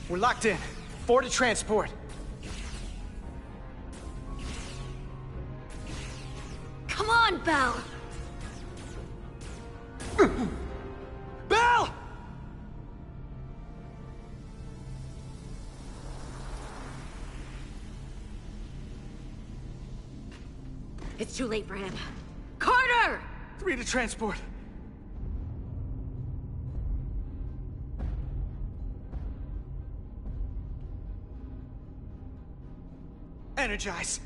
We're locked in. 4 to transport. Come on, Belle! Belle! It's too late for him. Carter! 3 to transport. Energize.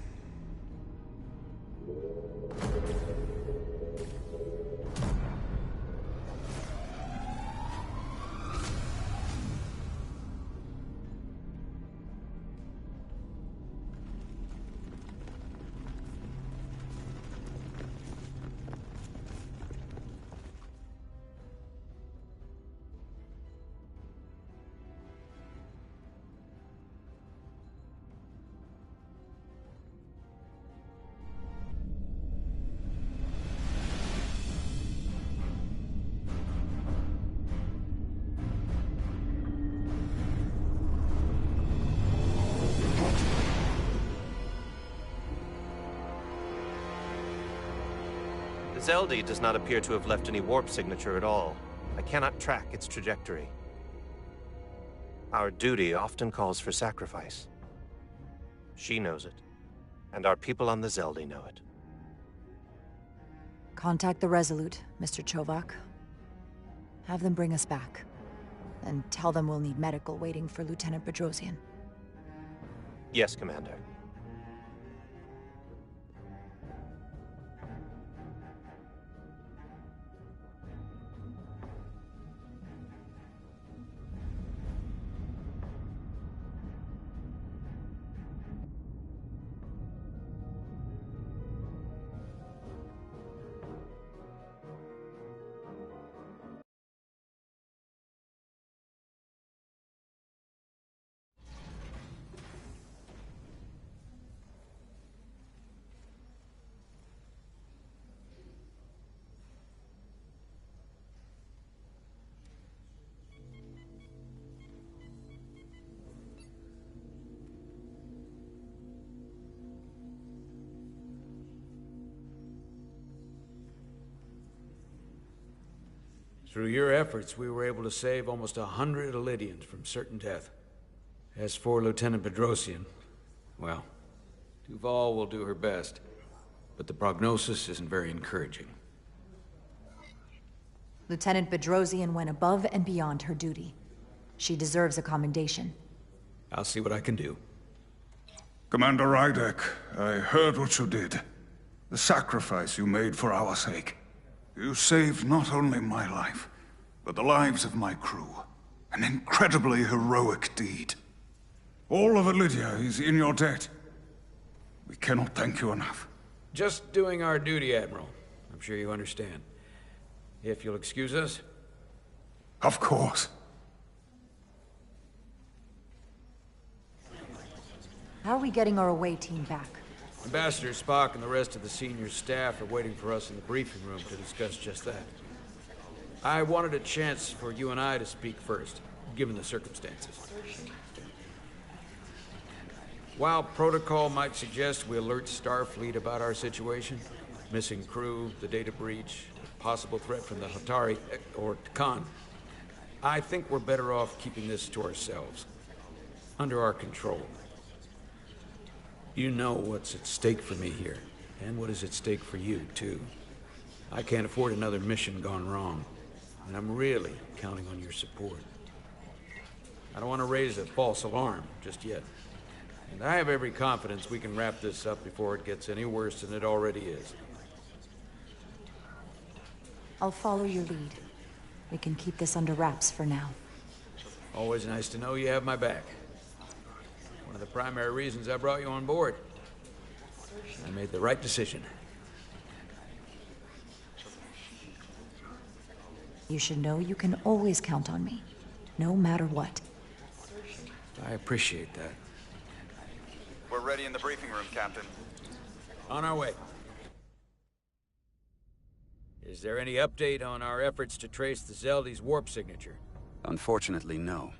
The Zeldi does not appear to have left any warp signature at all. I cannot track its trajectory. Our duty often calls for sacrifice. She knows it, and our people on the Zeldi know it. Contact the Resolute, Mr. Chovak. Have them bring us back. And tell them we'll need medical waiting for Lieutenant Bedrosian. Yes, Commander. Through your efforts, we were able to save almost 100 Elydians from certain death. As for Lieutenant Bedrosian, well, Duval will do her best, but the prognosis isn't very encouraging. Lieutenant Bedrosian went above and beyond her duty. She deserves a commendation. I'll see what I can do. Commander Rydek, I heard what you did. The sacrifice you made for our sake. You saved not only my life, but the lives of my crew. An incredibly heroic deed. All of Elydia is in your debt. We cannot thank you enough. Just doing our duty, Admiral. I'm sure you understand. If you'll excuse us? Of course. How are we getting our away team back? Ambassador Spock and the rest of the senior staff are waiting for us in the briefing room to discuss just that. I wanted a chance for you and I to speak first, given the circumstances. While protocol might suggest we alert Starfleet about our situation, missing crew, the data breach, possible threat from the Hatari, or Khan, I think we're better off keeping this to ourselves, under our control. You know what's at stake for me here, and what is at stake for you, too. I can't afford another mission gone wrong, and I'm really counting on your support. I don't want to raise a false alarm just yet, and I have every confidence we can wrap this up before it gets any worse than it already is. I'll follow your lead. We can keep this under wraps for now. Always nice to know you have my back. One of the primary reasons I brought you on board. I made the right decision. You should know you can always count on me, no matter what. I appreciate that. We're ready in the briefing room, Captain. On our way. Is there any update on our efforts to trace the Zeldi's warp signature? Unfortunately, no.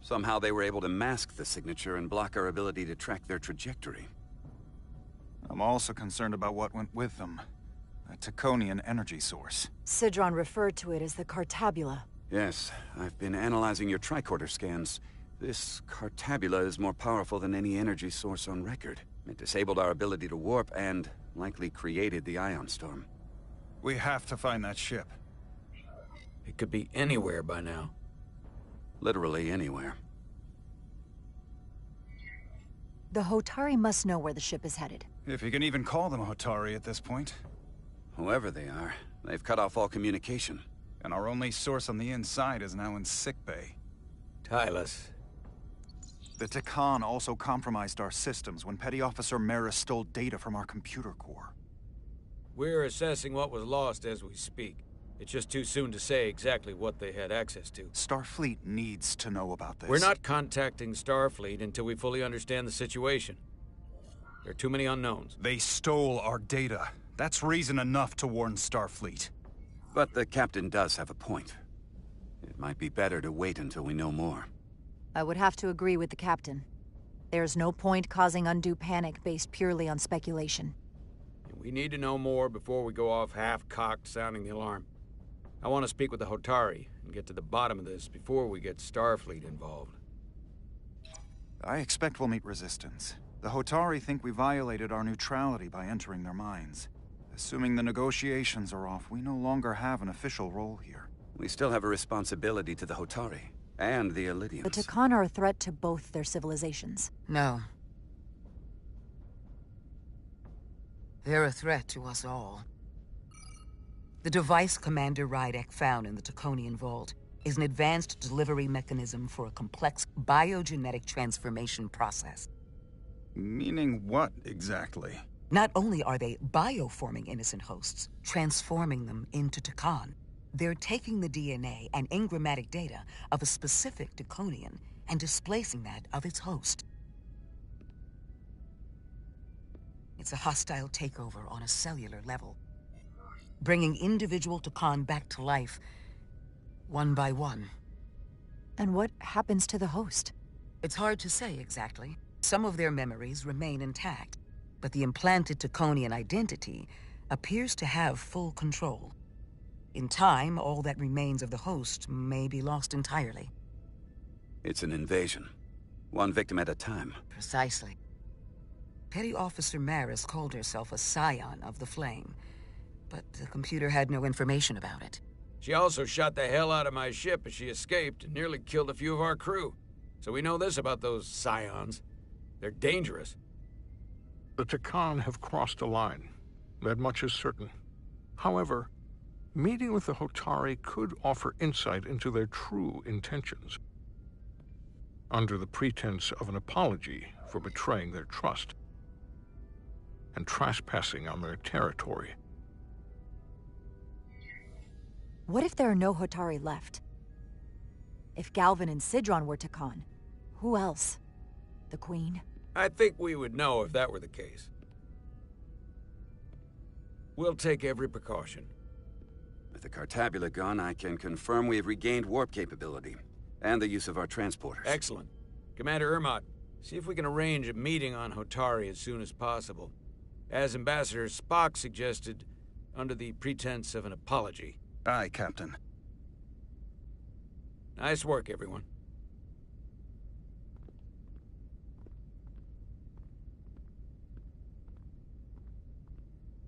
Somehow they were able to mask the signature and block our ability to track their trajectory. I'm also concerned about what went with them. A Taconian energy source. Sidron referred to it as the Cartabula. Yes, I've been analyzing your tricorder scans. This Cartabula is more powerful than any energy source on record. It disabled our ability to warp and likely created the ion storm. We have to find that ship. It could be anywhere by now. Literally anywhere. The Hotari must know where the ship is headed. If you can even call them Hotari at this point. Whoever they are, they've cut off all communication. And our only source on the inside is now in sickbay. Tylus. The Takan also compromised our systems when Petty Officer Maris stole data from our computer core. We're assessing what was lost as we speak. It's just too soon to say exactly what they had access to. Starfleet needs to know about this. We're not contacting Starfleet until we fully understand the situation. There are too many unknowns. They stole our data. That's reason enough to warn Starfleet. But the captain does have a point. It might be better to wait until we know more. I would have to agree with the captain. There's no point causing undue panic based purely on speculation. We need to know more before we go off half-cocked sounding the alarm. I want to speak with the Hotari and get to the bottom of this before we get Starfleet involved. I expect we'll meet resistance. The Hotari think we violated our neutrality by entering their minds. Assuming the negotiations are off, we no longer have an official role here. We still have a responsibility to the Hotari and the Elydians. The Takan are a threat to both their civilizations. No. They're a threat to us all. The device Commander Rydek found in the Taconian Vault is an advanced delivery mechanism for a complex biogenetic transformation process. Meaning what, exactly? Not only are they bioforming innocent hosts, transforming them into Takan, they're taking the DNA and engrammatic data of a specific Taconian and displacing that of its host. It's a hostile takeover on a cellular level, bringing individual Takan back to life, one by one. And what happens to the host? It's hard to say exactly. Some of their memories remain intact, but the implanted Taconian identity appears to have full control. In time, all that remains of the host may be lost entirely. It's an invasion. One victim at a time. Precisely. Petty Officer Maris called herself a scion of the Flame, but the computer had no information about it. She also shot the hell out of my ship as she escaped and nearly killed a few of our crew. So we know this about those scions. They're dangerous. The Takan have crossed a line. That much is certain. However, meeting with the Hotari could offer insight into their true intentions. Under the pretense of an apology for betraying their trust and trespassing on their territory. What if there are no Hotari left? If Galvin and Sidron were Takan, who else? The Queen? I think we would know if that were the case. We'll take every precaution. With the Cartabula gone, I can confirm we have regained warp capability and the use of our transporters. Excellent. Commander Ermot, see if we can arrange a meeting on Hotari as soon as possible. As Ambassador Spock suggested, under the pretense of an apology. Aye, Captain. Nice work, everyone.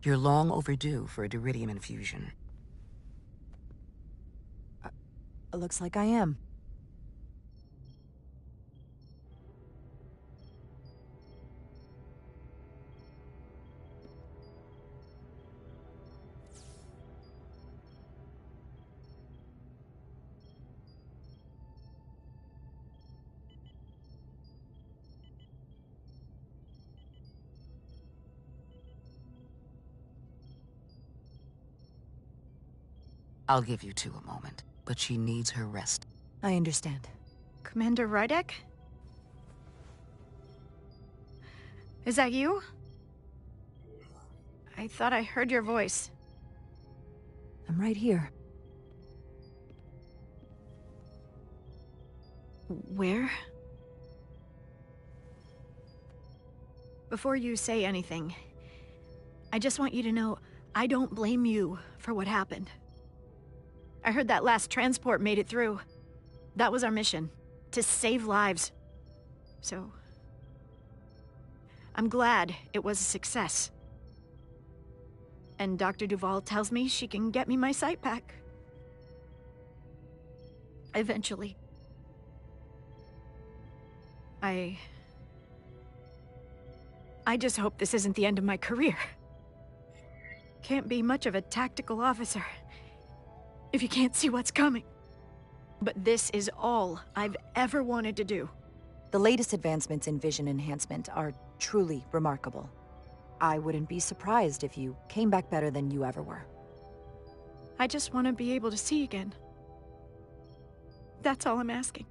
You're long overdue for a Diridium infusion. Looks like I am. I'll give you two a moment, but she needs her rest. I understand. Commander Rydek? Is that you? I thought I heard your voice. I'm right here. Where? Before you say anything, I just want you to know I don't blame you for what happened. I heard that last transport made it through. That was our mission, to save lives. So, I'm glad it was a success. And Dr. Duval tells me she can get me my sight back. Eventually. I just hope this isn't the end of my career. Can't be much of a tactical officer if you can't see what's coming. But this is all I've ever wanted to do. The latest advancements in vision enhancement are truly remarkable. I wouldn't be surprised if you came back better than you ever were. I just want to be able to see again. That's all I'm asking.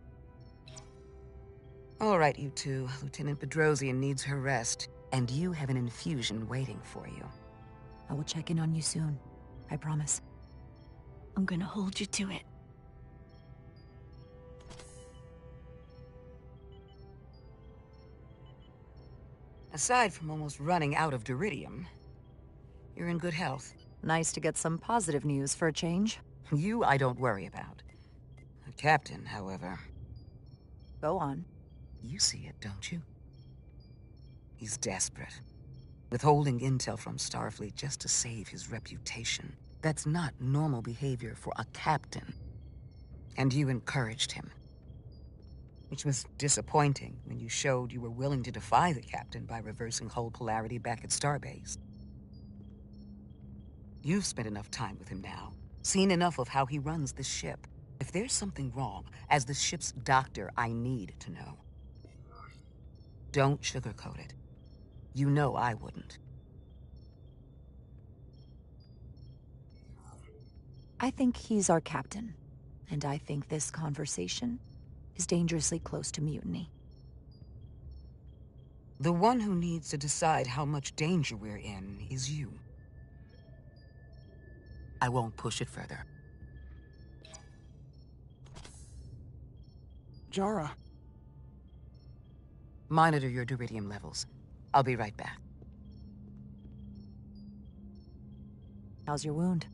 All right, you two. Lieutenant Bedrosian needs her rest, and you have an infusion waiting for you. I will check in on you soon. I promise. I'm gonna hold you to it. Aside from almost running out of Duridium, you're in good health. Nice to get some positive news for a change. You I don't worry about. The captain, however... Go on. You see it, don't you? He's desperate. Withholding intel from Starfleet just to save his reputation. That's not normal behavior for a captain. And you encouraged him. Which was disappointing when you showed you were willing to defy the captain by reversing hull polarity back at Starbase. You've spent enough time with him now, seen enough of how he runs the ship. If there's something wrong, as the ship's doctor, I need to know. Don't sugarcoat it. You know I wouldn't. I think he's our captain, and I think this conversation is dangerously close to mutiny. The one who needs to decide how much danger we're in is you. I won't push it further. Jara. Monitor your Duridium levels. I'll be right back. How's your wound?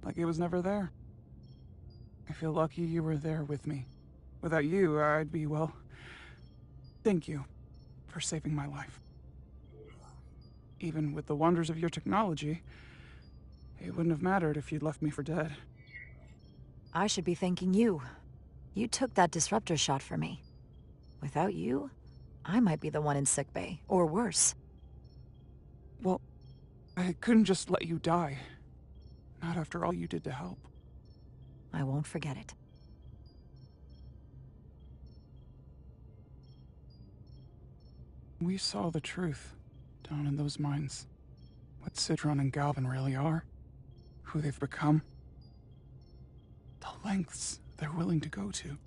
Like it was never there. I feel lucky you were there with me. Without you, I'd be, well... Thank you for saving my life. Even with the wonders of your technology, it wouldn't have mattered if you'd left me for dead. I should be thanking you. You took that disruptor shot for me. Without you, I might be the one in sickbay, or worse. Well, I couldn't just let you die. Not after all you did to help. I won't forget it. We saw the truth down in those mines. What Sidron and Galvin really are. Who they've become. The lengths they're willing to go to.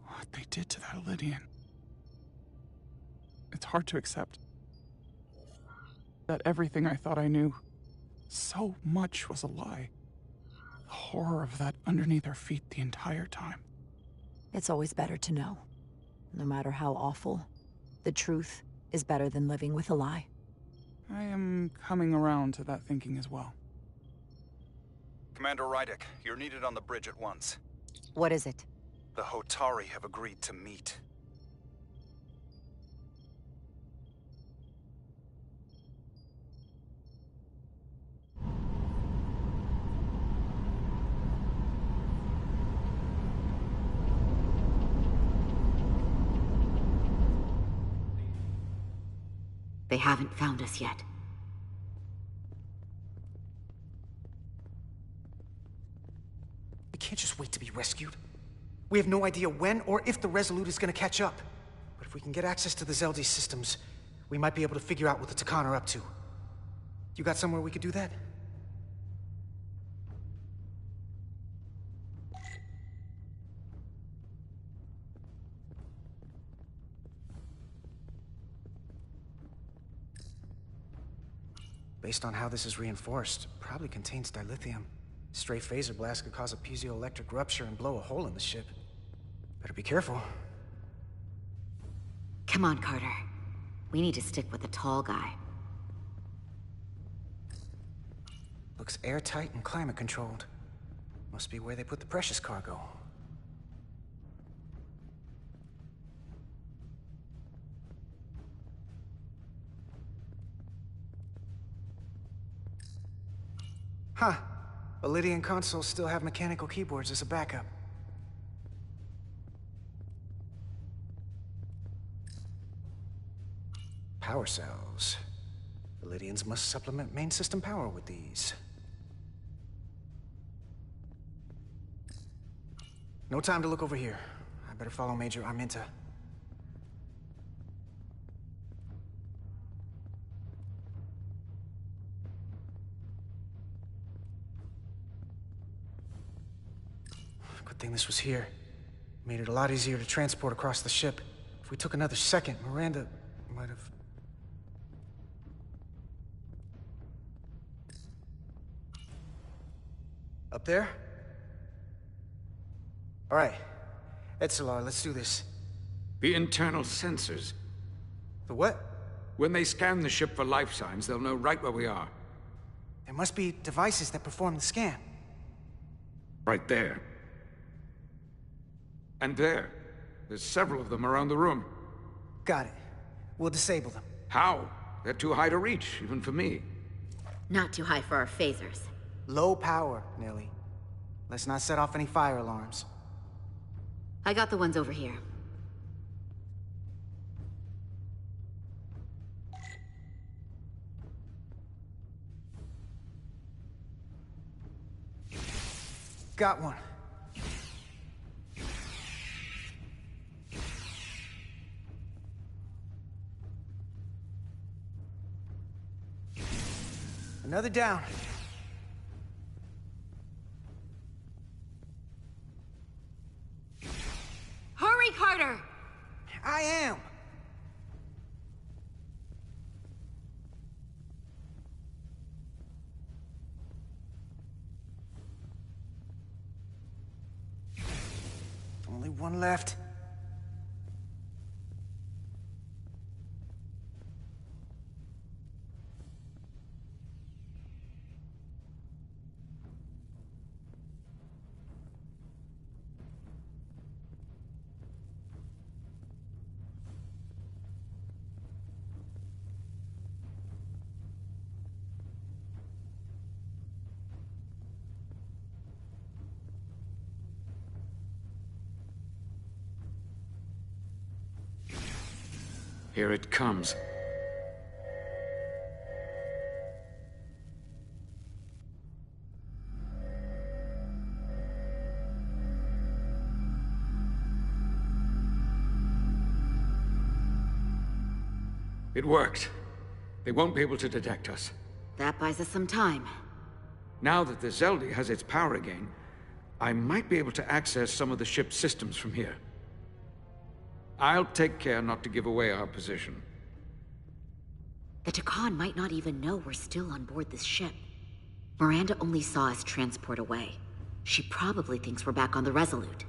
What they did to that Lydian. It's hard to accept. That everything I thought I knew, so much was a lie. The horror of that underneath our feet the entire time. It's always better to know. No matter how awful, the truth is better than living with a lie. I am coming around to that thinking as well. Commander Rydick, you're needed on the bridge at once. What is it? The Hotari have agreed to meet. They haven't found us yet. We can't just wait to be rescued. We have no idea when or if the Resolute is gonna catch up. But if we can get access to the Zeldi systems, we might be able to figure out what the Takan are up to. You got somewhere we could do that? Based on how this is reinforced, probably contains dilithium. Stray phaser blast could cause a piezoelectric rupture and blow a hole in the ship. Better be careful. Come on, Carter. We need to stick with the tall guy. Looks airtight and climate controlled. Must be where they put the precious cargo. Huh. Elydian consoles still have mechanical keyboards as a backup. Power cells. Elydians must supplement main system power with these. No time to look over here. I better follow Major Arminta. Good thing this was here. Made it a lot easier to transport across the ship. If we took another second, Miranda might have... Up there? All right. Etzelar, let's do this. The internal sensors. The what? When they scan the ship for life signs, they'll know right where we are. There must be devices that perform the scan. Right there. And there. There's several of them around the room. Got it. We'll disable them. How? They're too high to reach, even for me. Not too high for our phasers. Low power, Nelly. Let's not set off any fire alarms. I got the ones over here. Got one. Another down. Hurry, Carter! I am! Only one left. Here it comes. It worked. They won't be able to detect us. That buys us some time. Now that the Zeldi has its power again, I might be able to access some of the ship's systems from here. I'll take care not to give away our position. The Takan might not even know we're still on board this ship. Miranda only saw us transport away. She probably thinks we're back on the Resolute.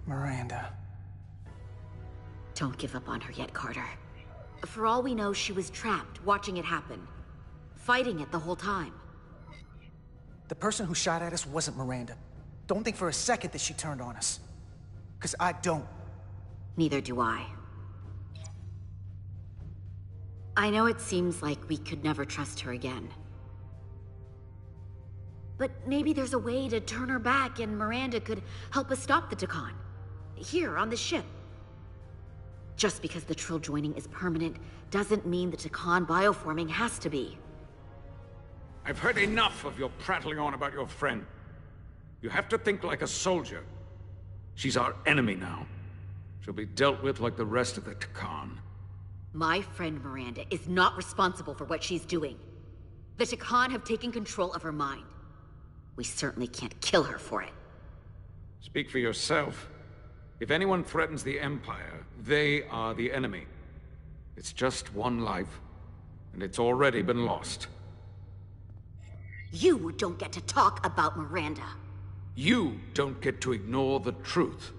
Miranda. Don't give up on her yet, Carter. For all we know, she was trapped, watching it happen. Fighting it the whole time. The person who shot at us wasn't Miranda. Don't think for a second that she turned on us. 'Cause I don't. Neither do I. I know it seems like we could never trust her again. But maybe there's a way to turn her back and Miranda could help us stop the Takan. Here, on the ship. Just because the Trill joining is permanent doesn't mean the Takan bioforming has to be. I've heard enough of your prattling on about your friend. You have to think like a soldier. She's our enemy now. She'll be dealt with like the rest of the Takan. My friend Miranda is not responsible for what she's doing. The Takan have taken control of her mind. We certainly can't kill her for it. Speak for yourself. If anyone threatens the Empire, they are the enemy. It's just one life, and it's already been lost. You don't get to talk about Miranda. You don't get to ignore the truth.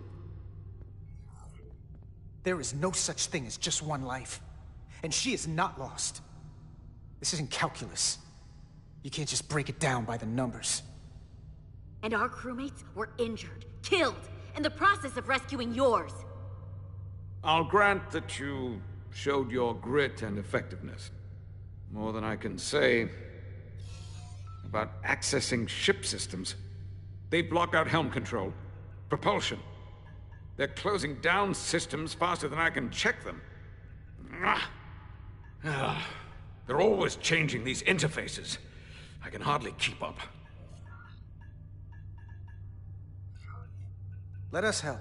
There is no such thing as just one life. And she is not lost. This isn't calculus. You can't just break it down by the numbers. And our crewmates were injured, killed, in the process of rescuing yours. I'll grant that you showed your grit and effectiveness. More than I can say about accessing ship systems. They block out helm control, propulsion. They're closing down systems faster than I can check them. They're always changing these interfaces. I can hardly keep up. Let us help.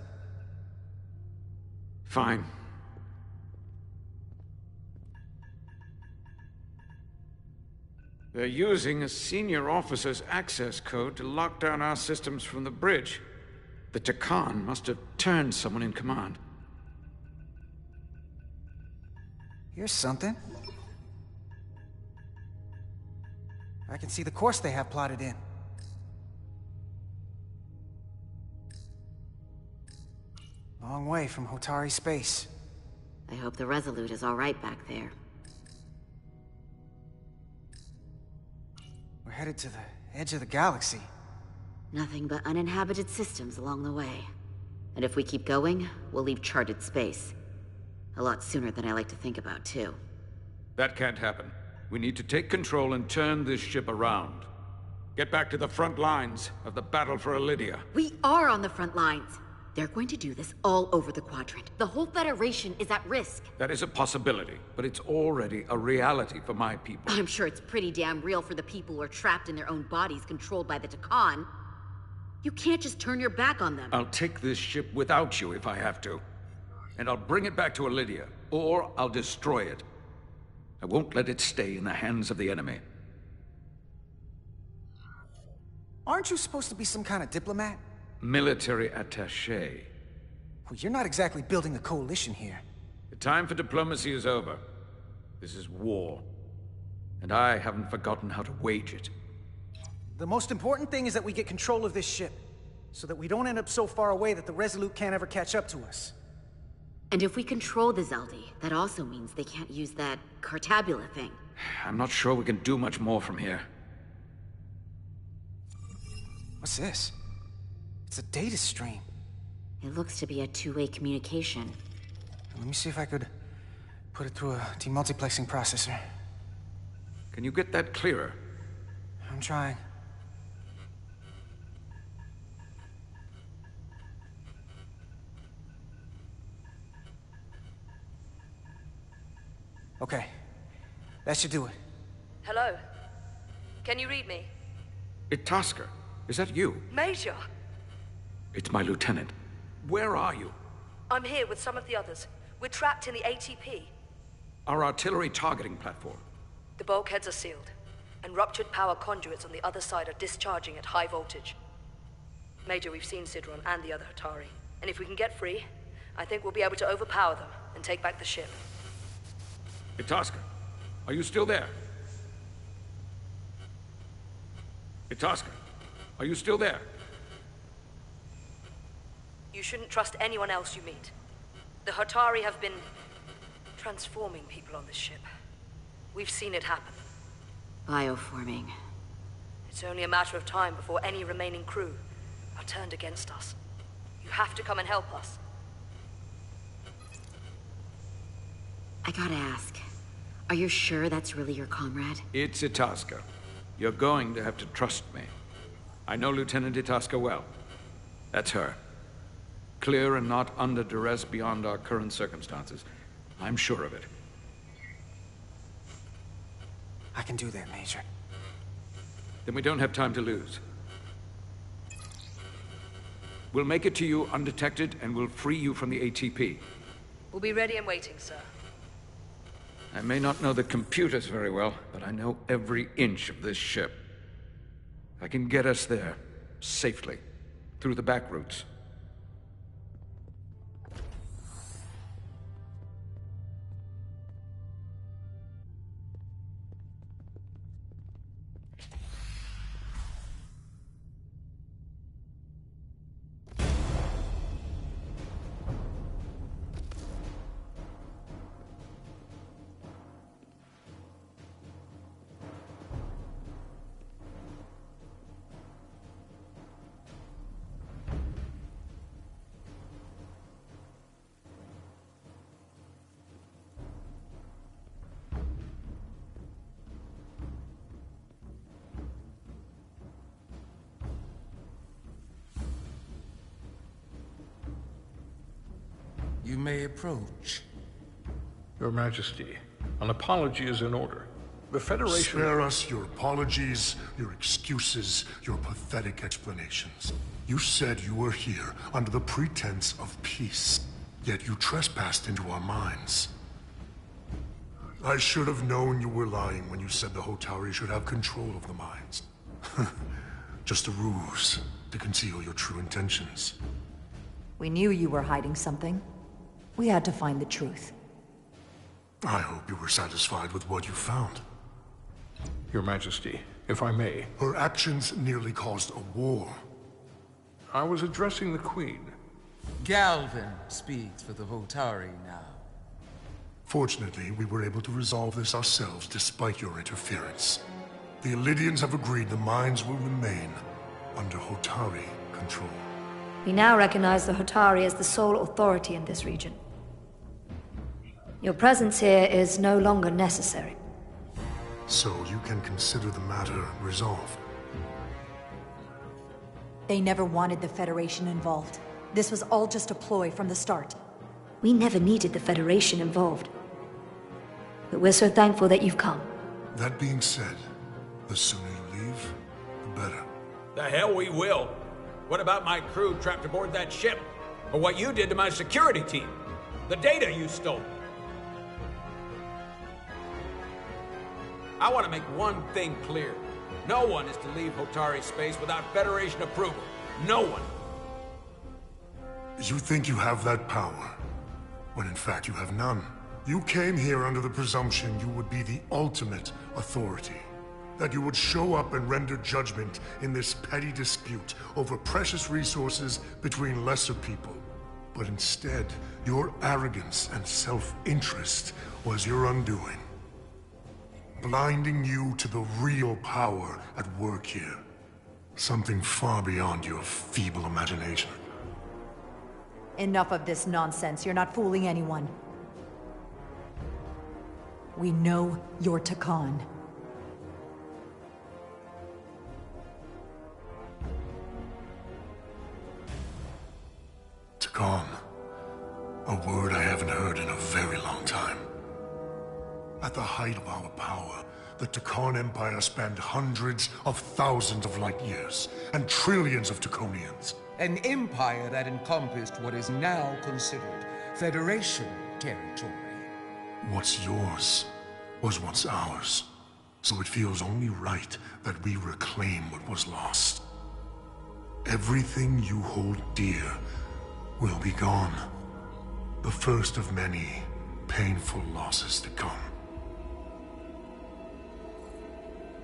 Fine. They're using a senior officer's access code to lock down our systems from the bridge. The Takan must have turned someone in command. Here's something. I can see the course they have plotted in. Long way from Hotari space. I hope the Resolute is all right back there. We're headed to the edge of the galaxy. Nothing but uninhabited systems along the way. And if we keep going, we'll leave charted space. A lot sooner than I like to think about, too. That can't happen. We need to take control and turn this ship around. Get back to the front lines of the battle for Elydia. We are on the front lines. They're going to do this all over the Quadrant. The whole Federation is at risk. That is a possibility, but it's already a reality for my people. I'm sure it's pretty damn real for the people who are trapped in their own bodies controlled by the Takan. You can't just turn your back on them. I'll take this ship without you if I have to. And I'll bring it back to Elydia, or I'll destroy it. I won't let it stay in the hands of the enemy. Aren't you supposed to be some kind of diplomat? Military attaché. Well, you're not exactly building a coalition here. The time for diplomacy is over. This is war. And I haven't forgotten how to wage it. The most important thing is that we get control of this ship, so that we don't end up so far away that the Resolute can't ever catch up to us. And if we control the Zeldi, that also means they can't use that Cartabula thing. I'm not sure we can do much more from here. What's this? It's a data stream. It looks to be a two-way communication. Let me see if I could put it through a demultiplexing processor. Can you get that clearer? I'm trying. Okay. That should do it. Hello? Can you read me? Itasca, is that you? Major! It's my lieutenant. Where are you? I'm here with some of the others. We're trapped in the ATP. Our artillery targeting platform. The bulkheads are sealed, and ruptured power conduits on the other side are discharging at high voltage. Major, we've seen Sidron and the other Hatari, and if we can get free, I think we'll be able to overpower them and take back the ship. Itasca, are you still there? Itasca, are you still there? You shouldn't trust anyone else you meet. The Hatari have been transforming people on this ship. We've seen it happen. Bioforming. It's only a matter of time before any remaining crew are turned against us. You have to come and help us. I gotta ask, are you sure that's really your comrade? It's Itasca. You're going to have to trust me. I know Lieutenant Itasca well. That's her. Clear and not under duress beyond our current circumstances. I'm sure of it. I can do that, Major. Then we don't have time to lose. We'll make it to you undetected, and we'll free you from the ATP. We'll be ready and waiting, sir. I may not know the computers very well, but I know every inch of this ship. I can get us there, safely, through the back routes. You may approach. Your Majesty, an apology is in order. The Federation... Spare us your apologies, your excuses, your pathetic explanations. You said you were here under the pretense of peace, yet you trespassed into our minds. I should have known you were lying when you said the Hotari should have control of the mines. Just a ruse to conceal your true intentions. We knew you were hiding something. We had to find the truth. I hope you were satisfied with what you found. Your Majesty, if I may. Her actions nearly caused a war. I was addressing the Queen. Galvin speaks for the Hotari now. Fortunately, we were able to resolve this ourselves despite your interference. The Illidians have agreed the mines will remain under Hotari control. We now recognize the Hotari as the sole authority in this region. Your presence here is no longer necessary. So you can consider the matter resolved. They never wanted the Federation involved. This was all just a ploy from the start. We never needed the Federation involved. But we're so thankful that you've come. That being said, the sooner you leave, the better. The hell we will. What about my crew trapped aboard that ship? Or what you did to my security team? The data you stole? I want to make one thing clear. No one is to leave Hotari space without Federation approval. No one. You think you have that power, when in fact you have none. You came here under the presumption you would be the ultimate authority. That you would show up and render judgment in this petty dispute over precious resources between lesser people. But instead, your arrogance and self-interest was your undoing. Blinding you to the real power at work here. Something far beyond your feeble imagination. Enough of this nonsense. You're not fooling anyone. We know you're Takan. Takan. A word I haven't heard in a very long time. At the height of our power, the Takan Empire spanned hundreds of thousands of light years, and trillions of Taconians. An empire that encompassed what is now considered Federation territory. What's yours was once ours, so it feels only right that we reclaim what was lost. Everything you hold dear will be gone. The first of many painful losses to come.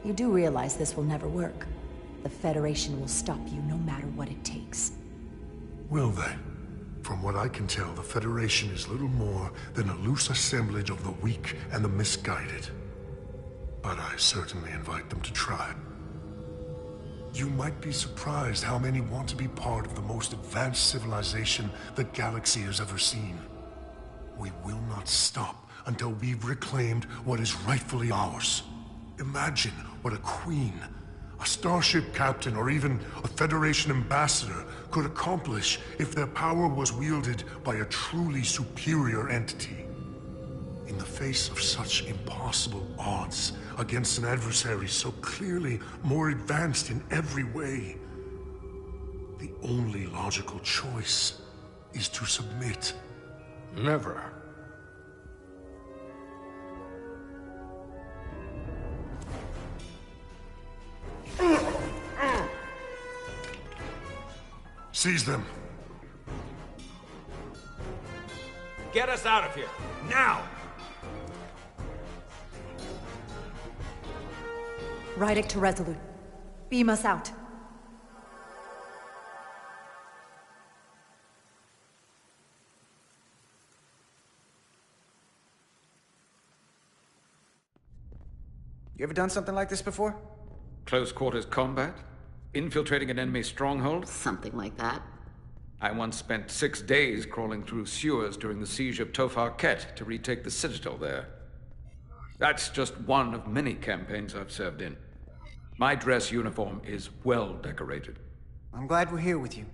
You do realize this will never work. The Federation will stop you no matter what it takes. Will they? From what I can tell, the Federation is little more than a loose assemblage of the weak and the misguided. But I certainly invite them to try. You might be surprised how many want to be part of the most advanced civilization the galaxy has ever seen. We will not stop until we've reclaimed what is rightfully ours. Imagine what a queen, a starship captain, or even a Federation ambassador could accomplish if their power was wielded by a truly superior entity. In the face of such impossible odds against an adversary so clearly more advanced in every way, the only logical choice is to submit. Never. Seize them. Get us out of here, now! Rydick to Resolute. Beam us out. You ever done something like this before? Close quarters combat? Infiltrating an enemy stronghold? Something like that. I once spent 6 days crawling through sewers during the siege of Tofar Ket to retake the citadel there. That's just one of many campaigns I've served in. My dress uniform is well decorated. I'm glad we're here with you.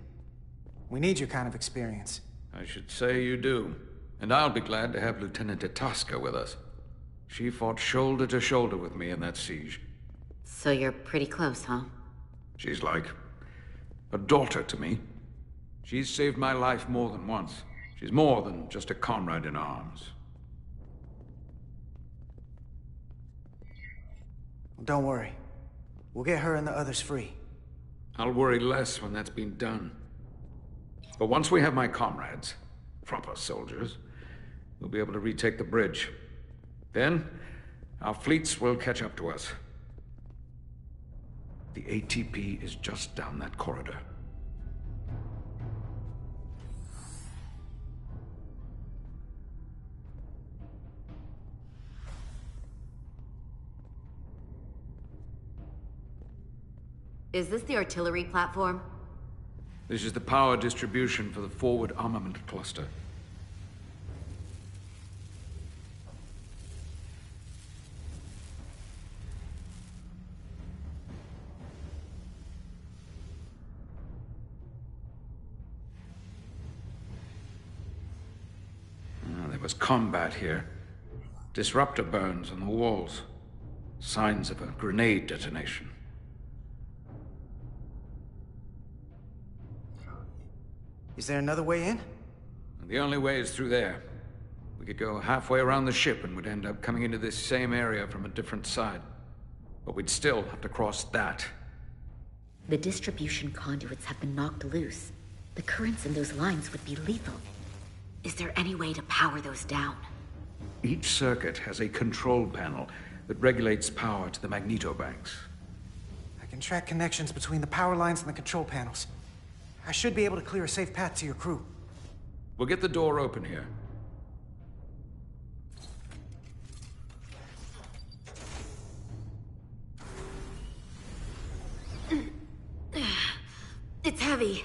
We need your kind of experience. I should say you do. And I'll be glad to have Lieutenant Itasca with us. She fought shoulder to shoulder with me in that siege. So you're pretty close, huh? She's like a daughter to me. She's saved my life more than once. She's more than just a comrade in arms. Don't worry. We'll get her and the others free. I'll worry less when that's been done. But once we have my comrades, proper soldiers, we'll be able to retake the bridge. Then, our fleets will catch up to us. The ATP is just down that corridor. Is this the artillery platform? This is the power distribution for the forward armament cluster. There was combat here. Disruptor burns on the walls. Signs of a grenade detonation. Is there another way in? The only way is through there. We could go halfway around the ship and would end up coming into this same area from a different side. But we'd still have to cross that. The distribution conduits have been knocked loose. The currents in those lines would be lethal. Is there any way to power those down? Each circuit has a control panel that regulates power to the magnetobanks. I can track connections between the power lines and the control panels. I should be able to clear a safe path to your crew. We'll get the door open here. It's heavy.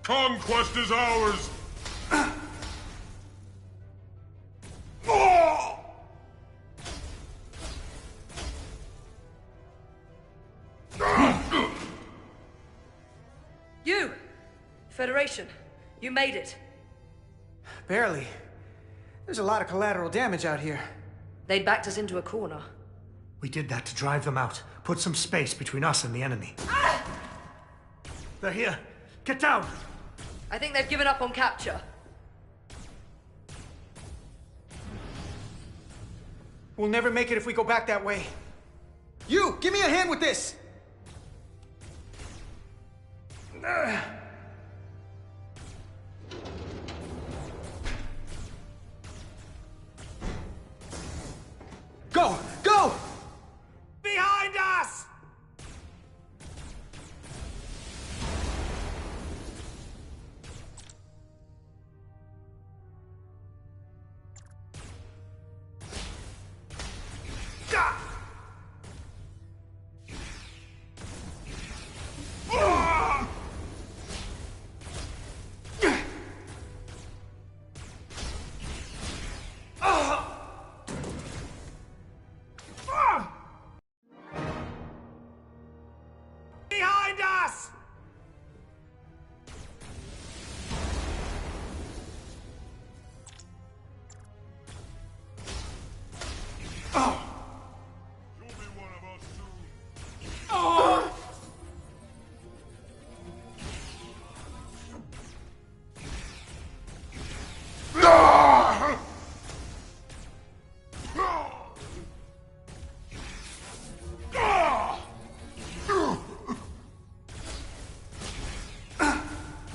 Conquest is ours! You! Federation, you made it. Barely. There's a lot of collateral damage out here. They backed us into a corner. We did that to drive them out. Put some space between us and the enemy. They're here. Get down! I think they've given up on capture. We'll never make it if we go back that way. You, give me a hand with this! Go! Go! Behind us! Behind us!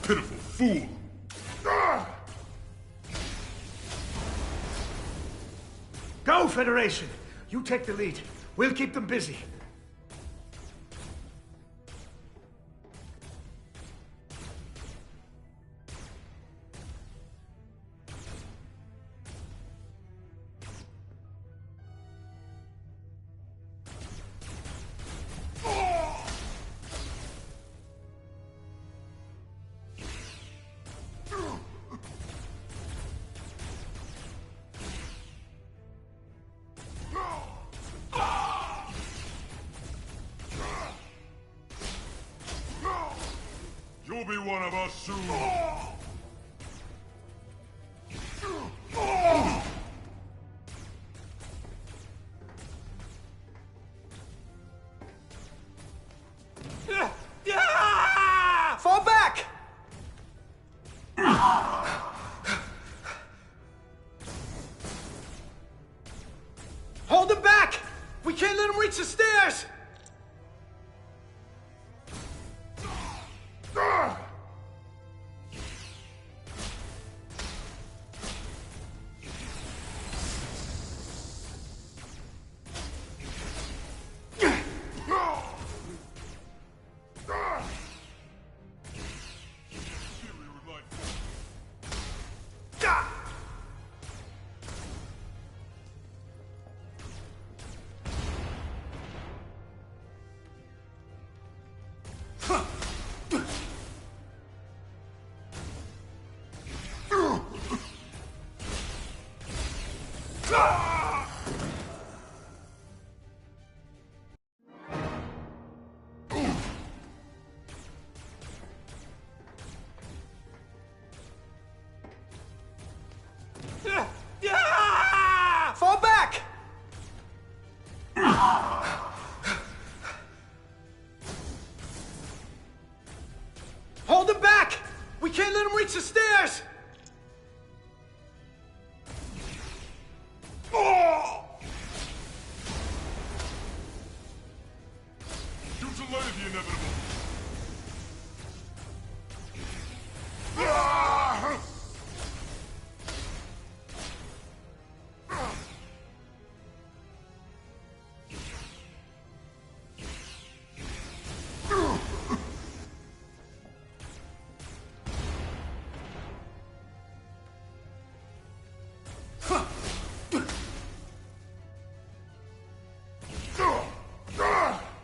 Pitiful fool! Go, Federation! You take the lead. We'll keep them busy. You'll be one of us soon. Fall back! Hold them back! We can't let them reach the stairs! Fall back! Hold them back! We can't let them reach the stairs! You delayed the inevitable.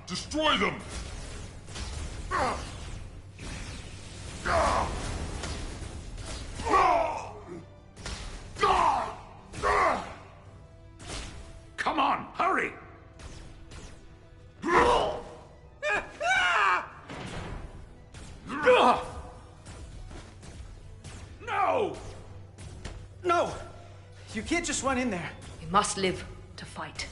Destroy them! Come on, hurry! No! No! You can't just run in there. We must live to fight.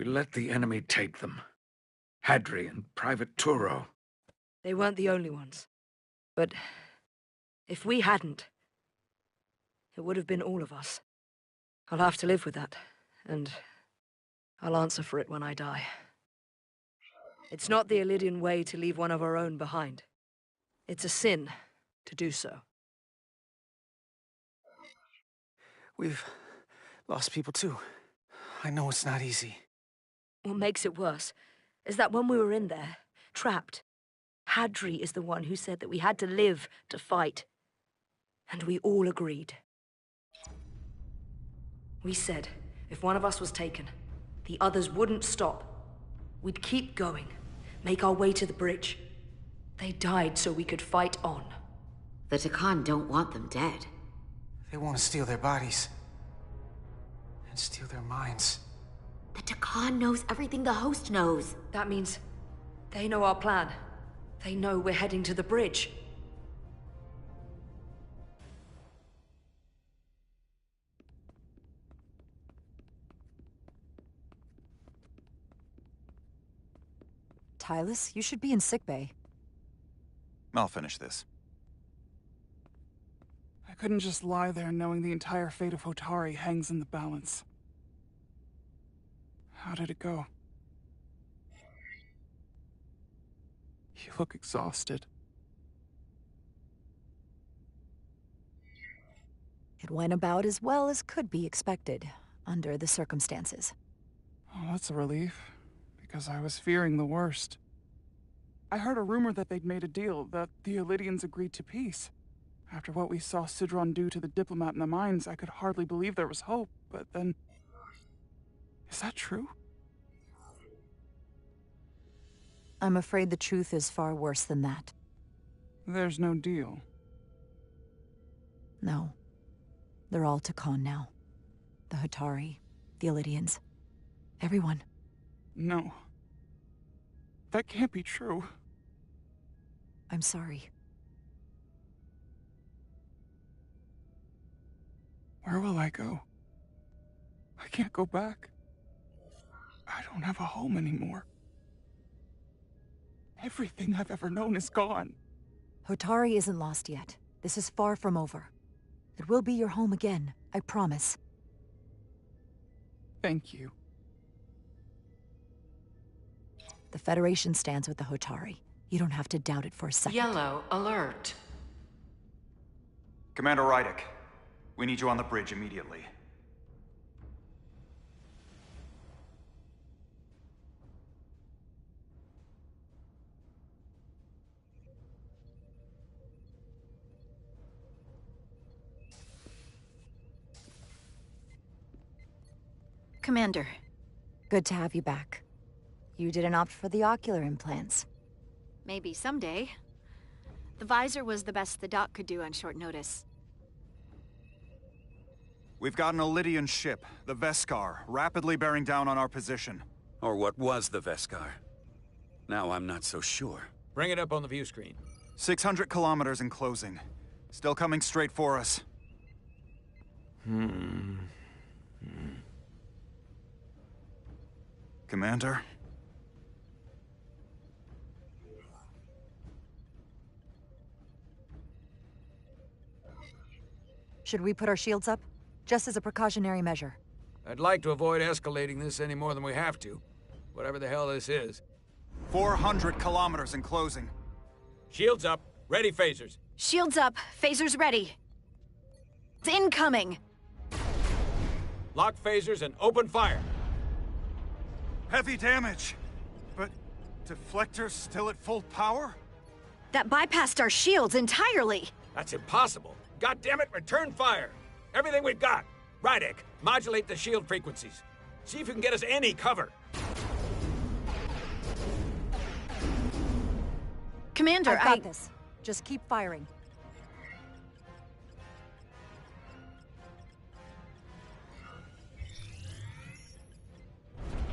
We let the enemy take them. Hadri and Private Turo. They weren't the only ones. But if we hadn't, it would have been all of us. I'll have to live with that, and I'll answer for it when I die. It's not the Illydian way to leave one of our own behind. It's a sin to do so. We've lost people too. I know it's not easy. What makes it worse is that when we were in there, trapped, Hadri is the one who said that we had to live to fight. And we all agreed. We said if one of us was taken, the others wouldn't stop. We'd keep going, make our way to the bridge. They died so we could fight on. The Takan don't want them dead. They want to steal their bodies. And steal their minds. The Takan knows everything the host knows. That means they know our plan. They know we're heading to the bridge. Tylus, you should be in sickbay. I'll finish this. I couldn't just lie there knowing the entire fate of Hotari hangs in the balance. How did it go? You look exhausted. It went about as well as could be expected, under the circumstances. Oh, that's a relief, because I was fearing the worst. I heard a rumor that they'd made a deal, that the Illydians agreed to peace. After what we saw Sidron do to the diplomat in the mines, I could hardly believe there was hope, but then... Is that true? I'm afraid the truth is far worse than that. There's no deal. No. They're all Takan now. The Hotari, the Illydians. Everyone. No. That can't be true. I'm sorry. Where will I go? I can't go back. I don't have a home anymore. Everything I've ever known is gone. Hotari isn't lost yet. This is far from over. It will be your home again, I promise. Thank you. The Federation stands with the Hotari. You don't have to doubt it for a second. Yellow alert. Commander Rydick, we need you on the bridge immediately. Commander. Good to have you back. You didn't opt for the ocular implants. Maybe someday. The visor was the best the doc could do on short notice. We've got an Illydian ship, the Veskar, rapidly bearing down on our position. Or what was the Veskar. Now I'm not so sure. Bring it up on the view screen. 600 kilometers in closing. Still coming straight for us. Commander? Should we put our shields up? Just as a precautionary measure. I'd like to avoid escalating this any more than we have to. Whatever the hell this is. 400 kilometers in closing. Shields up. Ready phasers. Shields up. Phasers ready. It's incoming. Lock phasers and open fire. Heavy damage. But deflectors still at full power? That bypassed our shields entirely. That's impossible. God damn it, return fire. Everything we've got. Rydick, modulate the shield frequencies. See if you can get us any cover. Commander, I've got this. Just keep firing.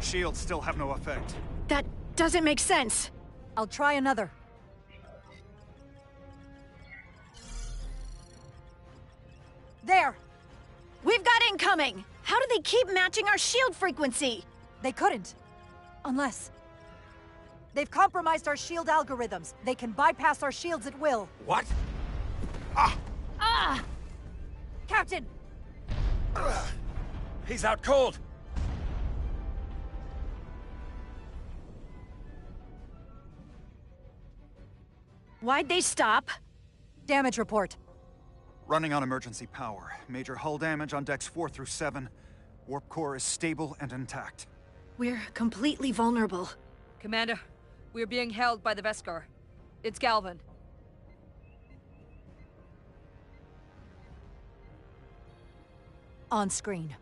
Shields still have no effect. That doesn't make sense. I'll try another. There! We've got incoming! How do they keep matching our shield frequency? They couldn't. Unless... they've compromised our shield algorithms. They can bypass our shields at will. What? Ah! Captain! He's out cold! Why'd they stop? Damage report. Running on emergency power. Major hull damage on decks 4 through 7. Warp core is stable and intact. We're completely vulnerable. Commander, we're being held by the Veskar. It's Galvin. On screen.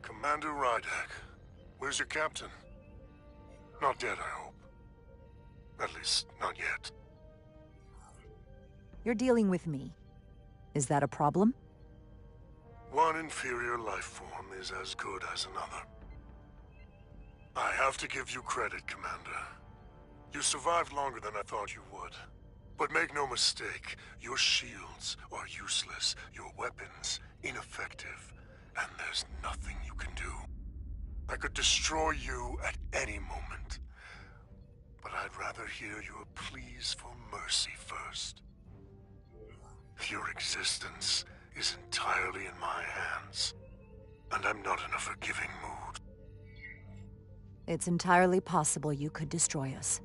Commander Rydak, where's your captain? Not dead, I hope. At least, not yet. You're dealing with me. Is that a problem? One inferior life form is as good as another. I have to give you credit, Commander. You survived longer than I thought you would. But make no mistake, your shields are useless, your weapons ineffective, and there's nothing you can do. I could destroy you at any moment. But I'd rather hear your pleas for mercy first. Your existence is entirely in my hands, and I'm not in a forgiving mood. It's entirely possible you could destroy us.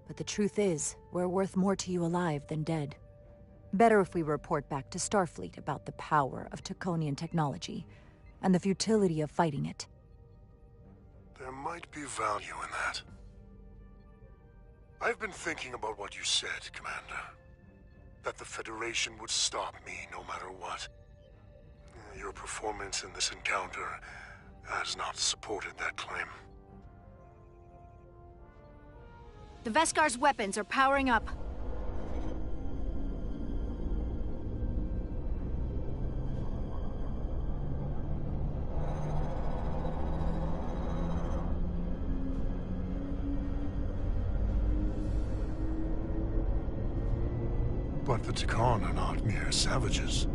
But the truth is, we're worth more to you alive than dead. Better if we report back to Starfleet about the power of Taconian technology, and the futility of fighting it. There might be value in that. I've been thinking about what you said, Commander. That the Federation would stop me no matter what. Your performance in this encounter has not supported that claim. The Veskar's weapons are powering up. But the Takan are not mere savages.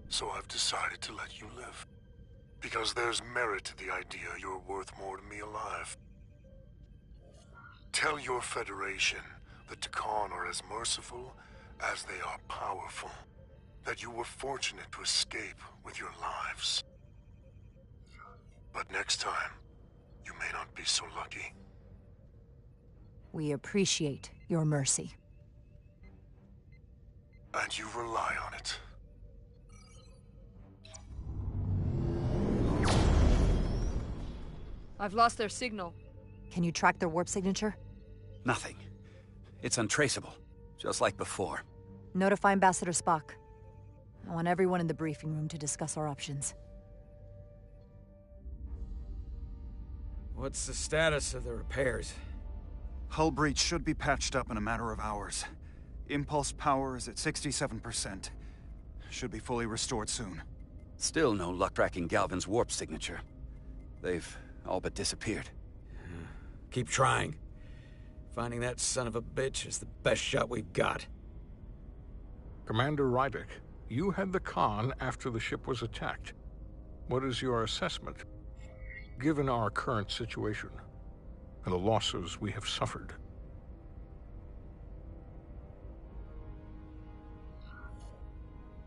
So I've decided to let you live. Because there's merit to the idea you're worth more to me alive. Tell your Federation the Takan are as merciful as they are powerful. That you were fortunate to escape with your lives. But next time, you may not be so lucky. We appreciate your mercy. And you rely on it. I've lost their signal. Can you track their warp signature? Nothing. It's untraceable, just like before. Notify Ambassador Spock. I want everyone in the briefing room to discuss our options. What's the status of the repairs? Hull breach should be patched up in a matter of hours. Impulse power is at 67%. Should be fully restored soon. Still no luck tracking Galvin's warp signature. They've all but disappeared. Keep trying. Finding that son of a bitch is the best shot we've got. Commander Rydak, you had the Khan after the ship was attacked. What is your assessment, given our current situation and the losses we have suffered?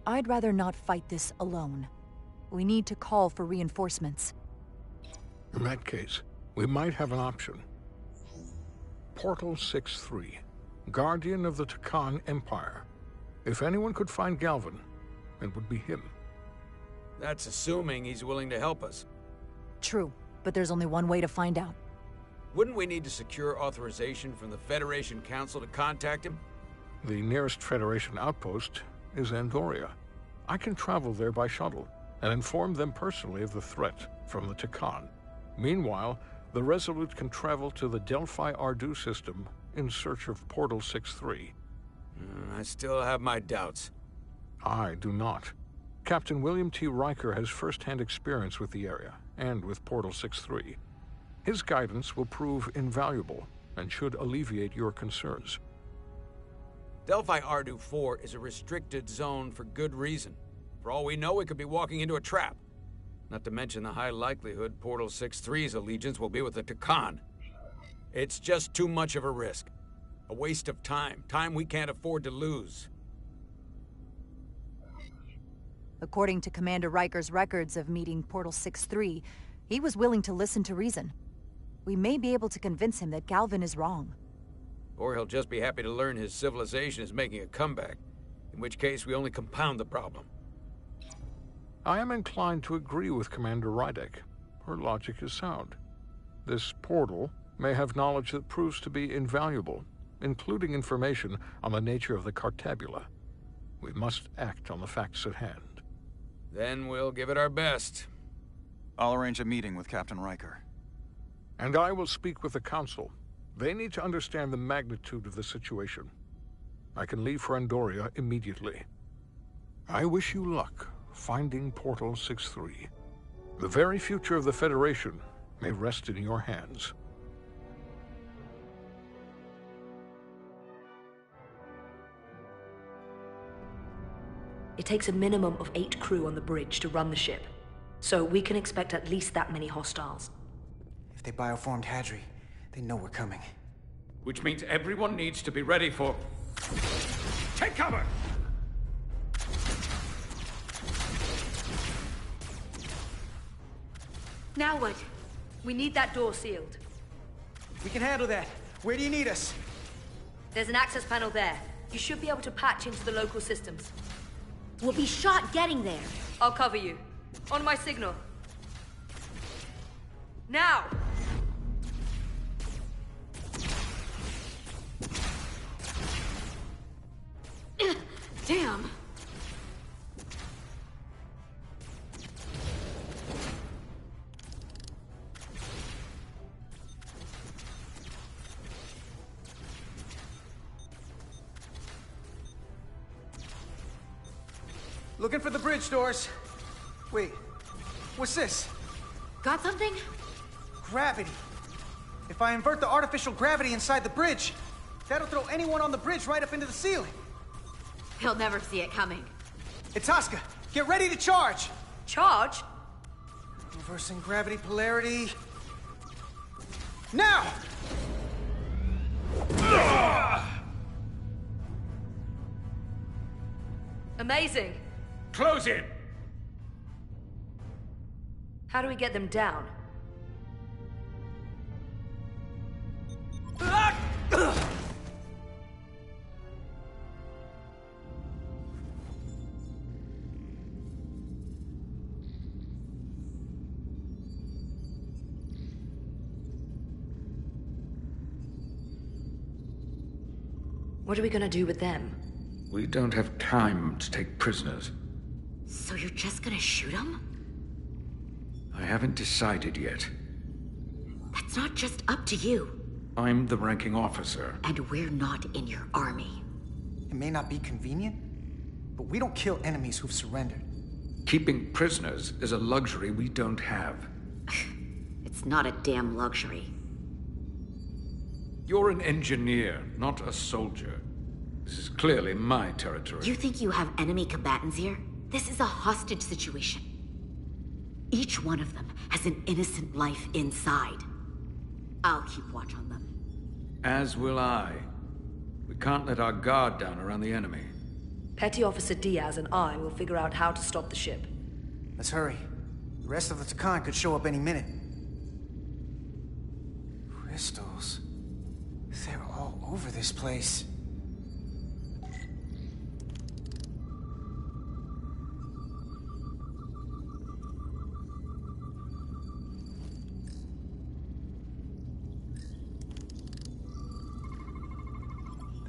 I'd rather not fight this alone. We need to call for reinforcements. In that case, we might have an option. Portal 6-3, Guardian of the Takan Empire. If anyone could find Galvin, it would be him. That's assuming he's willing to help us. True, but there's only one way to find out. Wouldn't we need to secure authorization from the Federation Council to contact him? The nearest Federation outpost is Andoria. I can travel there by shuttle and inform them personally of the threat from the Takan. Meanwhile, the Resolute can travel to the Delphi Ardu system in search of Portal 6-3. I still have my doubts. I do not. Captain William T. Riker has first-hand experience with the area, and with Portal 6-3. His guidance will prove invaluable, and should alleviate your concerns. Delphi Ardu-4 is a restricted zone for good reason. For all we know, we could be walking into a trap. Not to mention the high likelihood Portal 6-3's allegiance will be with the Takan. It's just too much of a risk. A waste of time. Time we can't afford to lose. According to Commander Riker's records of meeting Portal 6-3, he was willing to listen to reason. We may be able to convince him that Galvin is wrong. Or he'll just be happy to learn his civilization is making a comeback, in which case we only compound the problem. I am inclined to agree with Commander Rydek. Her logic is sound. This portal may have knowledge that proves to be invaluable, including information on the nature of the Cartabula. We must act on the facts at hand. Then we'll give it our best. I'll arrange a meeting with Captain Riker. And I will speak with the Council. They need to understand the magnitude of the situation. I can leave for Andoria immediately. I wish you luck finding Portal 6-3. The very future of the Federation may rest in your hands. It takes a minimum of 8 crew on the bridge to run the ship, so we can expect at least that many hostiles. If they bioformed Hadri, they know we're coming. Which means everyone needs to be ready for... Take cover! Now what? We need that door sealed. We can handle that. Where do you need us? There's an access panel there. You should be able to patch into the local systems. We'll be shot getting there. I'll cover you. On my signal. Now! Damn! Looking for the bridge doors. Wait, what's this? Got something? Gravity. If I invert the artificial gravity inside the bridge, that'll throw anyone on the bridge right up into the ceiling. He'll never see it coming. Itasca, get ready to charge! Charge? Reversing gravity polarity. Now! Amazing. Close in! How do we get them down? What are we gonna do with them? We don't have time to take prisoners. So you're just gonna shoot him? I haven't decided yet. That's not just up to you. I'm the ranking officer. And we're not in your army. It may not be convenient, but we don't kill enemies who've surrendered. Keeping prisoners is a luxury we don't have. It's not a damn luxury. You're an engineer, not a soldier. This is clearly my territory. You think you have enemy combatants here? This is a hostage situation. Each one of them has an innocent life inside. I'll keep watch on them. As will I. We can't let our guard down around the enemy. Petty Officer Diaz and I will figure out how to stop the ship. Let's hurry. The rest of the Takan could show up any minute. Crystals. They're all over this place.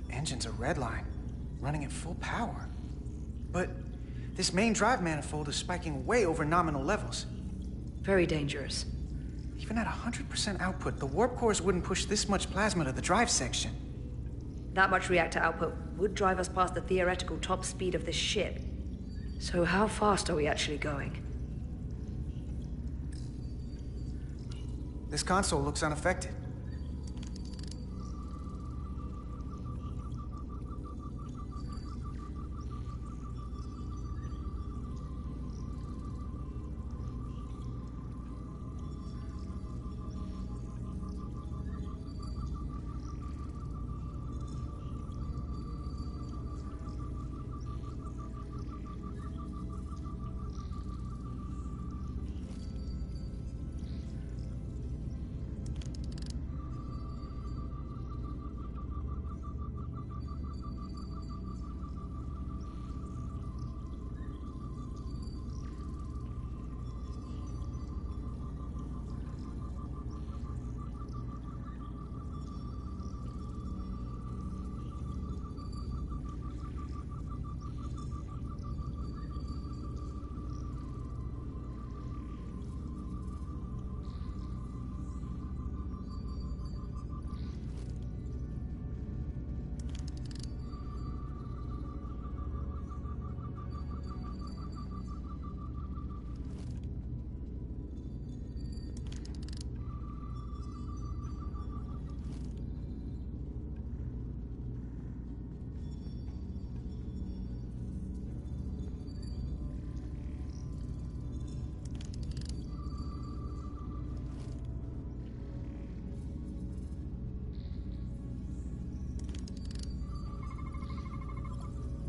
The engine's a red line, running at full power. But this main drive manifold is spiking way over nominal levels. Very dangerous. Even at 100% output, the warp cores wouldn't push this much plasma to the drive section. That much reactor output would drive us past the theoretical top speed of this ship. So how fast are we actually going? This console looks unaffected.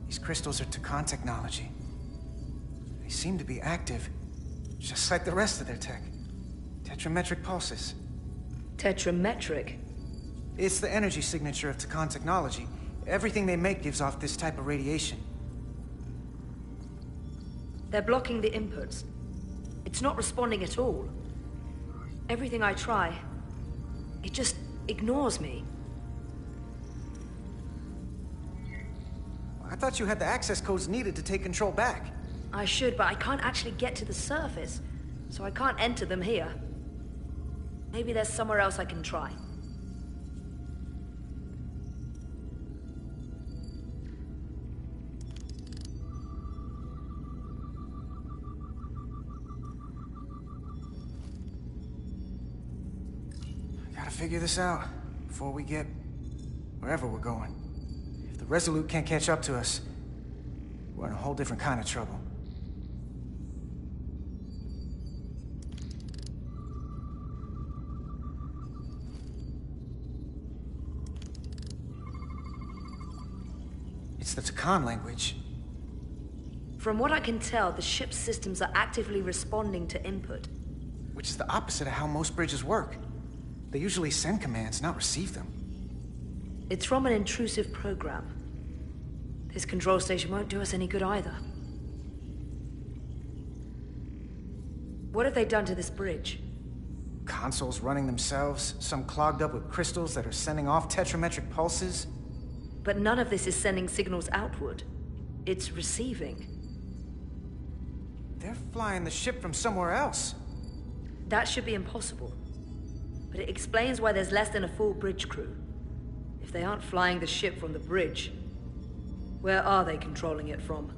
These crystals are Takan technology. They seem to be active, just like the rest of their tech. Tetrametric pulses. Tetrametric? It's the energy signature of Takan technology. Everything they make gives off this type of radiation. They're blocking the inputs. It's not responding at all. Everything I try, it just ignores me. I thought you had the access codes needed to take control back. I should, but I can't actually get to the surface, so I can't enter them here. Maybe there's somewhere else I can try. Gotta figure this out before we get wherever we're going. If the Resolute can't catch up to us, we're in a whole different kind of trouble. It's the Takan language. From what I can tell, the ship's systems are actively responding to input. Which is the opposite of how most bridges work. They usually send commands, not receive them. It's from an intrusive program. This control station won't do us any good either. What have they done to this bridge? Consoles running themselves, some clogged up with crystals that are sending off tetrametric pulses. But none of this is sending signals outward. It's receiving. They're flying the ship from somewhere else. That should be impossible. But it explains why there's less than a full bridge crew. If they aren't flying the ship from the bridge, where are they controlling it from?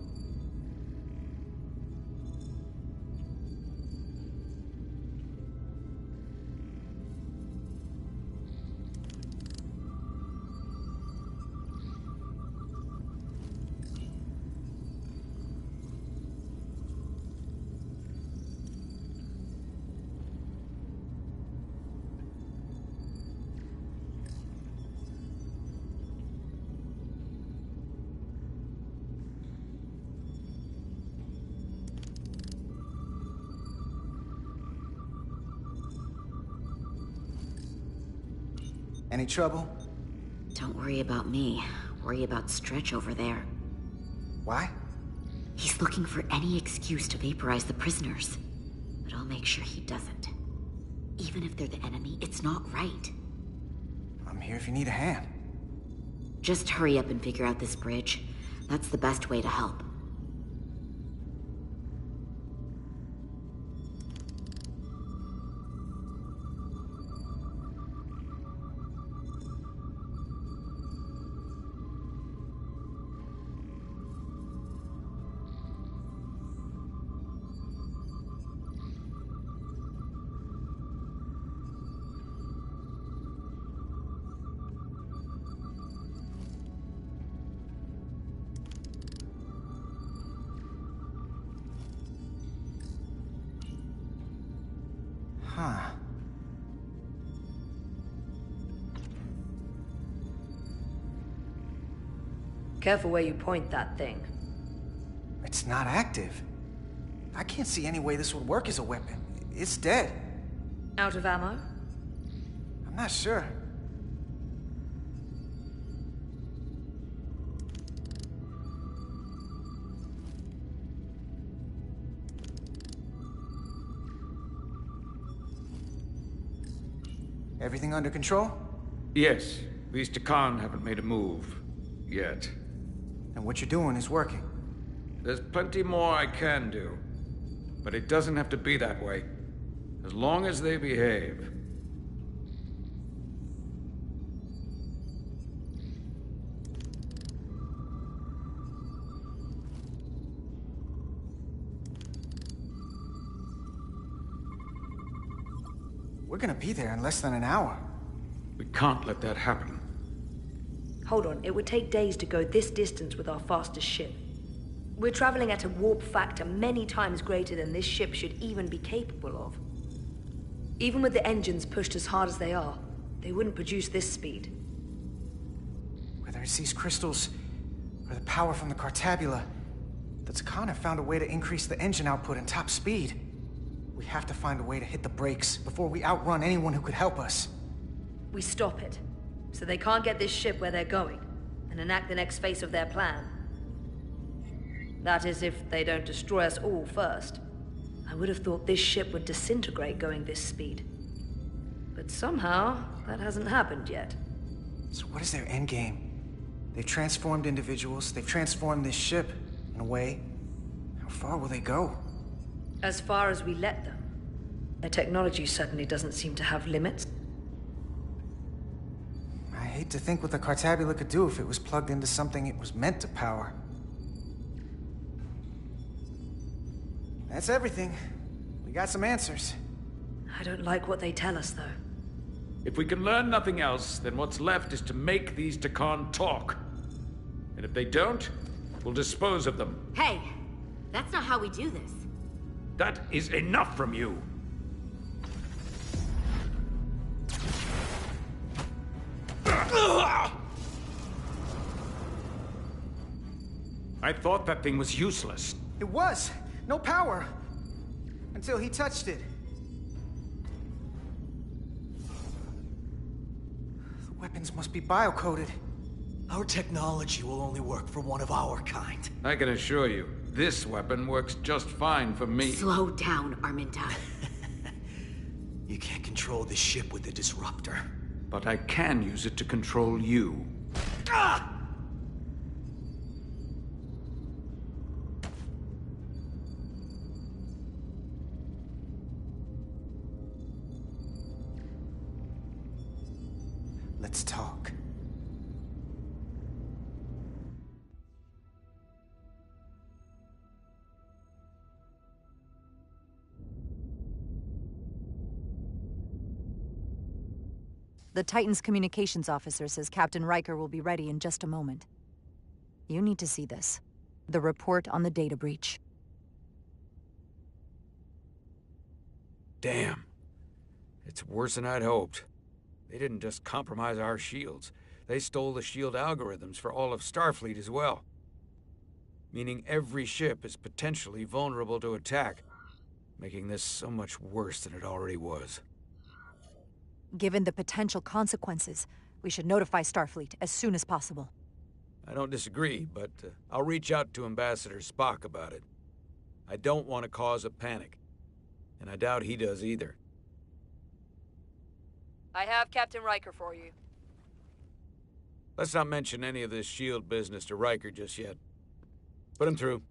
Any trouble? Don't worry about me. Worry about Stretch over there. Why? He's looking for any excuse to vaporize the prisoners. But I'll make sure he doesn't. Even if they're the enemy, it's not right. I'm here if you need a hand. Just hurry up and figure out this bridge. That's the best way to help. Huh. Careful where you point that thing. It's not active. I can't see any way this would work as a weapon. It's dead. Out of ammo? I'm not sure. Everything under control? Yes. These Takan haven't made a move. Yet. And what you're doing is working. There's plenty more I can do. But it doesn't have to be that way. As long as they behave. We're gonna be there in less than an hour. We can't let that happen. Hold on, it would take days to go this distance with our fastest ship. We're traveling at a warp factor many times greater than this ship should even be capable of. Even with the engines pushed as hard as they are, they wouldn't produce this speed. Whether it's these crystals, or the power from the Cartabula, the Takan have found a way to increase the engine output and top speed. We have to find a way to hit the brakes before we outrun anyone who could help us. We stop it, so they can't get this ship where they're going, and enact the next phase of their plan. That is, if they don't destroy us all first. I would have thought this ship would disintegrate going this speed. But somehow, that hasn't happened yet. So what is their endgame? They've transformed individuals, they've transformed this ship, in a way. How far will they go? As far as we let them. Their technology certainly doesn't seem to have limits. I hate to think what the Cartabula could do if it was plugged into something it was meant to power. That's everything. We got some answers. I don't like what they tell us, though. If we can learn nothing else, then what's left is to make these Takan talk. And if they don't, we'll dispose of them. Hey, that's not how we do this. That is enough from you. I thought that thing was useless. It was. No power. Until he touched it. The weapons must be biocoded. Our technology will only work for one of our kind. I can assure you, this weapon works just fine for me. Slow down, Arminta. You can't control the ship with the disruptor. But I can use it to control you. Ah! Let's talk. The Titan's communications officer says Captain Riker will be ready in just a moment. You need to see this. The report on the data breach. Damn. It's worse than I'd hoped. They didn't just compromise our shields. They stole the shield algorithms for all of Starfleet as well. Meaning every ship is potentially vulnerable to attack, making this so much worse than it already was. Given the potential consequences, we should notify Starfleet as soon as possible. I don't disagree, but I'll reach out to Ambassador Spock about it. I don't want to cause a panic, and I doubt he does either. I have Captain Riker for you. Let's not mention any of this shield business to Riker just yet. Put him through.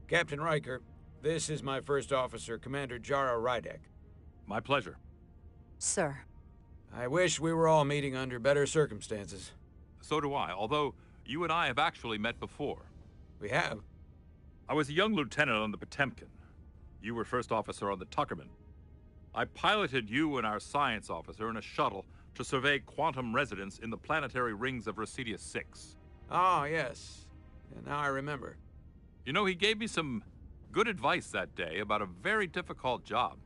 Captain Riker, this is my first officer, Commander Jara Rydek. My pleasure. Sir. I wish we were all meeting under better circumstances. So do I, although you and I have actually met before. We have? I was a young lieutenant on the Potemkin. You were first officer on the Tuckerman. I piloted you and our science officer in a shuttle to survey quantum resonance in the planetary rings of Resurgence 6. Ah, yes. And now I remember. You know, he gave me some Good advice that day about a very difficult job.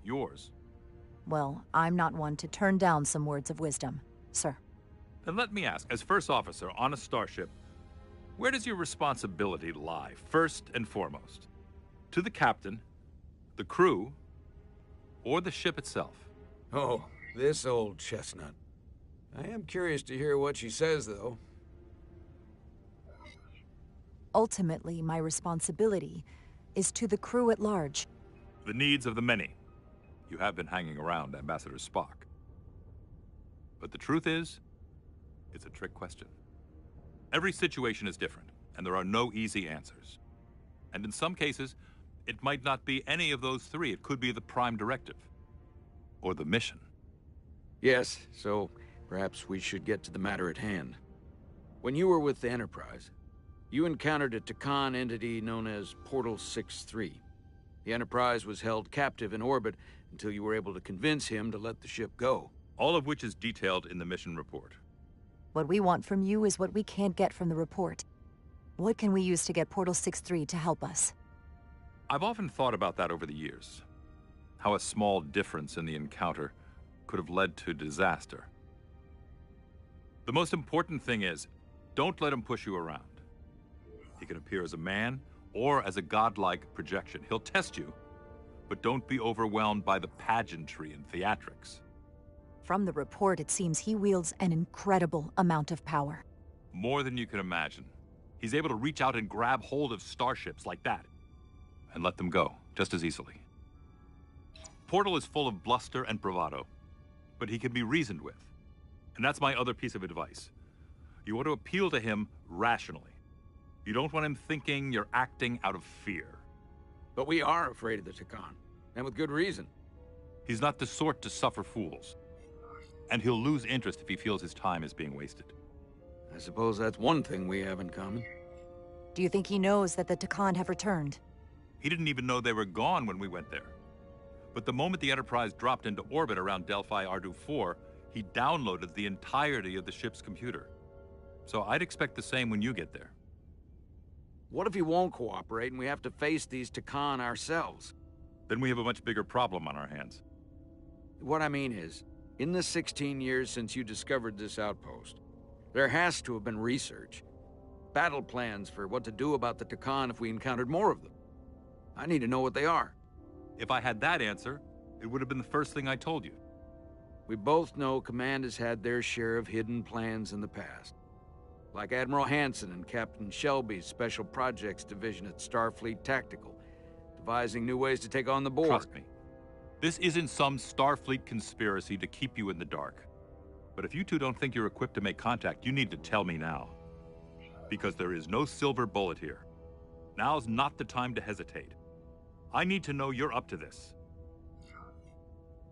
Yours. Well, I'm not one to turn down some words of wisdom, sir. Then let me ask, as first officer on a starship, where does your responsibility lie, first and foremost? To the captain, the crew, or the ship itself? Oh, this old chestnut. I am curious to hear what she says, though. Ultimately, my responsibility is to the crew at large. The needs of the many. You have been hanging around Ambassador Spock. But the truth is, it's a trick question. Every situation is different, and there are no easy answers. And in some cases, it might not be any of those three. It could be the prime directive. Or the mission. Yes, so perhaps we should get to the matter at hand. When you were with the Enterprise, you encountered a Takan entity known as Portal 6-3. The Enterprise was held captive in orbit until you were able to convince him to let the ship go. All of which is detailed in the mission report. What we want from you is what we can't get from the report. What can we use to get Portal 6-3 to help us? I've often thought about that over the years. How a small difference in the encounter could have led to disaster. The most important thing is, don't let him push you around. He can appear as a man or as a godlike projection. He'll test you, but don't be overwhelmed by the pageantry and theatrics. From the report, it seems he wields an incredible amount of power. More than you can imagine. He's able to reach out and grab hold of starships like that, and let them go just as easily. Portal is full of bluster and bravado, but he can be reasoned with. And that's my other piece of advice. You want to appeal to him rationally. You don't want him thinking you're acting out of fear. But we are afraid of the Takan, and with good reason. He's not the sort to suffer fools. And he'll lose interest if he feels his time is being wasted. I suppose that's one thing we have in common. Do you think he knows that the Takan have returned? He didn't even know they were gone when we went there. But the moment the Enterprise dropped into orbit around Delphi Ardu 4, he downloaded the entirety of the ship's computer. So I'd expect the same when you get there. What if he won't cooperate and we have to face these Takan ourselves? Then we have a much bigger problem on our hands. What I mean is, in the 16 years since you discovered this outpost, there has to have been research. Battle plans for what to do about the Takan if we encountered more of them. I need to know what they are. If I had that answer, it would have been the first thing I told you. We both know Command has had their share of hidden plans in the past. Like Admiral Hansen and Captain Shelby's Special Projects Division at Starfleet Tactical, devising new ways to take on the board. Trust me, this isn't some Starfleet conspiracy to keep you in the dark. But if you two don't think you're equipped to make contact, you need to tell me now. Because there is no silver bullet here. Now's not the time to hesitate. I need to know you're up to this.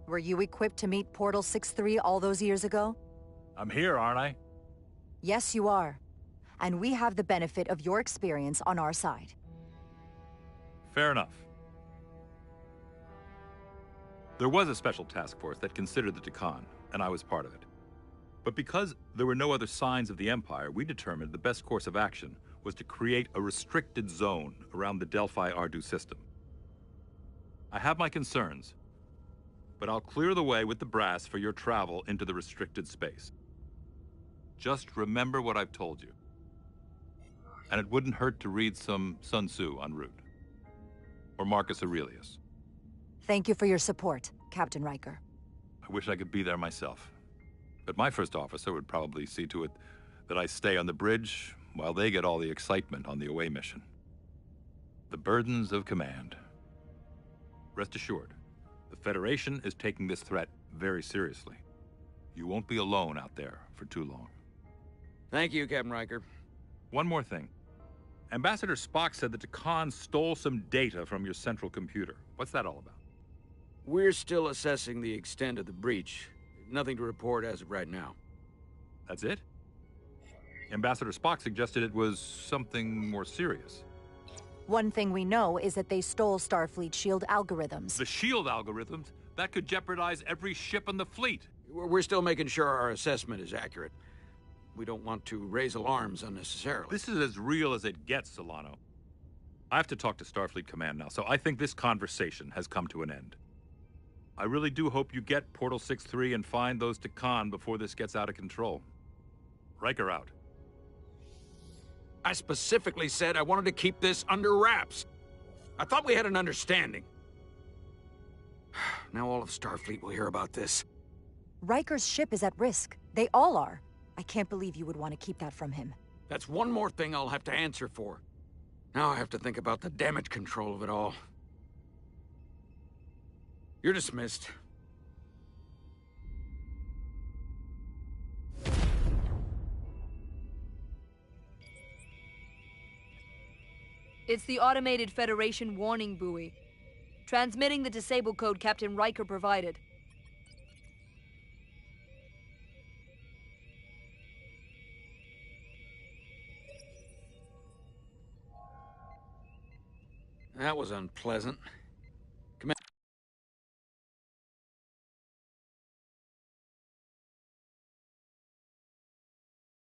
Were you equipped to meet Portal 6-3 all those years ago? I'm here, aren't I? Yes, you are. And we have the benefit of your experience on our side. Fair enough. There was a special task force that considered the Takan, and I was part of it. But because there were no other signs of the Empire, we determined the best course of action was to create a restricted zone around the Delphi Ardu system. I have my concerns, but I'll clear the way with the brass for your travel into the restricted space. Just remember what I've told you. And it wouldn't hurt to read some Sun Tzu en route. Or Marcus Aurelius. Thank you for your support, Captain Riker. I wish I could be there myself. But my first officer would probably see to it that I stay on the bridge while they get all the excitement on the away mission. The burdens of command. Rest assured, the Federation is taking this threat very seriously. You won't be alone out there for too long. Thank you, Captain Riker. One more thing. Ambassador Spock said that Takan stole some data from your central computer. What's that all about? We're still assessing the extent of the breach. Nothing to report as of right now. That's it? Ambassador Spock suggested it was something more serious. One thing we know is that they stole Starfleet shield algorithms. The shield algorithms? That could jeopardize every ship in the fleet. We're still making sure our assessment is accurate. We don't want to raise alarms unnecessarily. This is as real as it gets, Solano. I have to talk to Starfleet Command now, so I think this conversation has come to an end. I really do hope you get Portal 6-3 and find those Takan before this gets out of control. Riker out. I specifically said I wanted to keep this under wraps. I thought we had an understanding. Now all of Starfleet will hear about this. Riker's ship is at risk. They all are. I can't believe you would want to keep that from him. That's one more thing I'll have to answer for. Now I have to think about the damage control of it all. You're dismissed. It's the automated Federation warning buoy. Transmitting the disable code Captain Riker provided. That was unpleasant.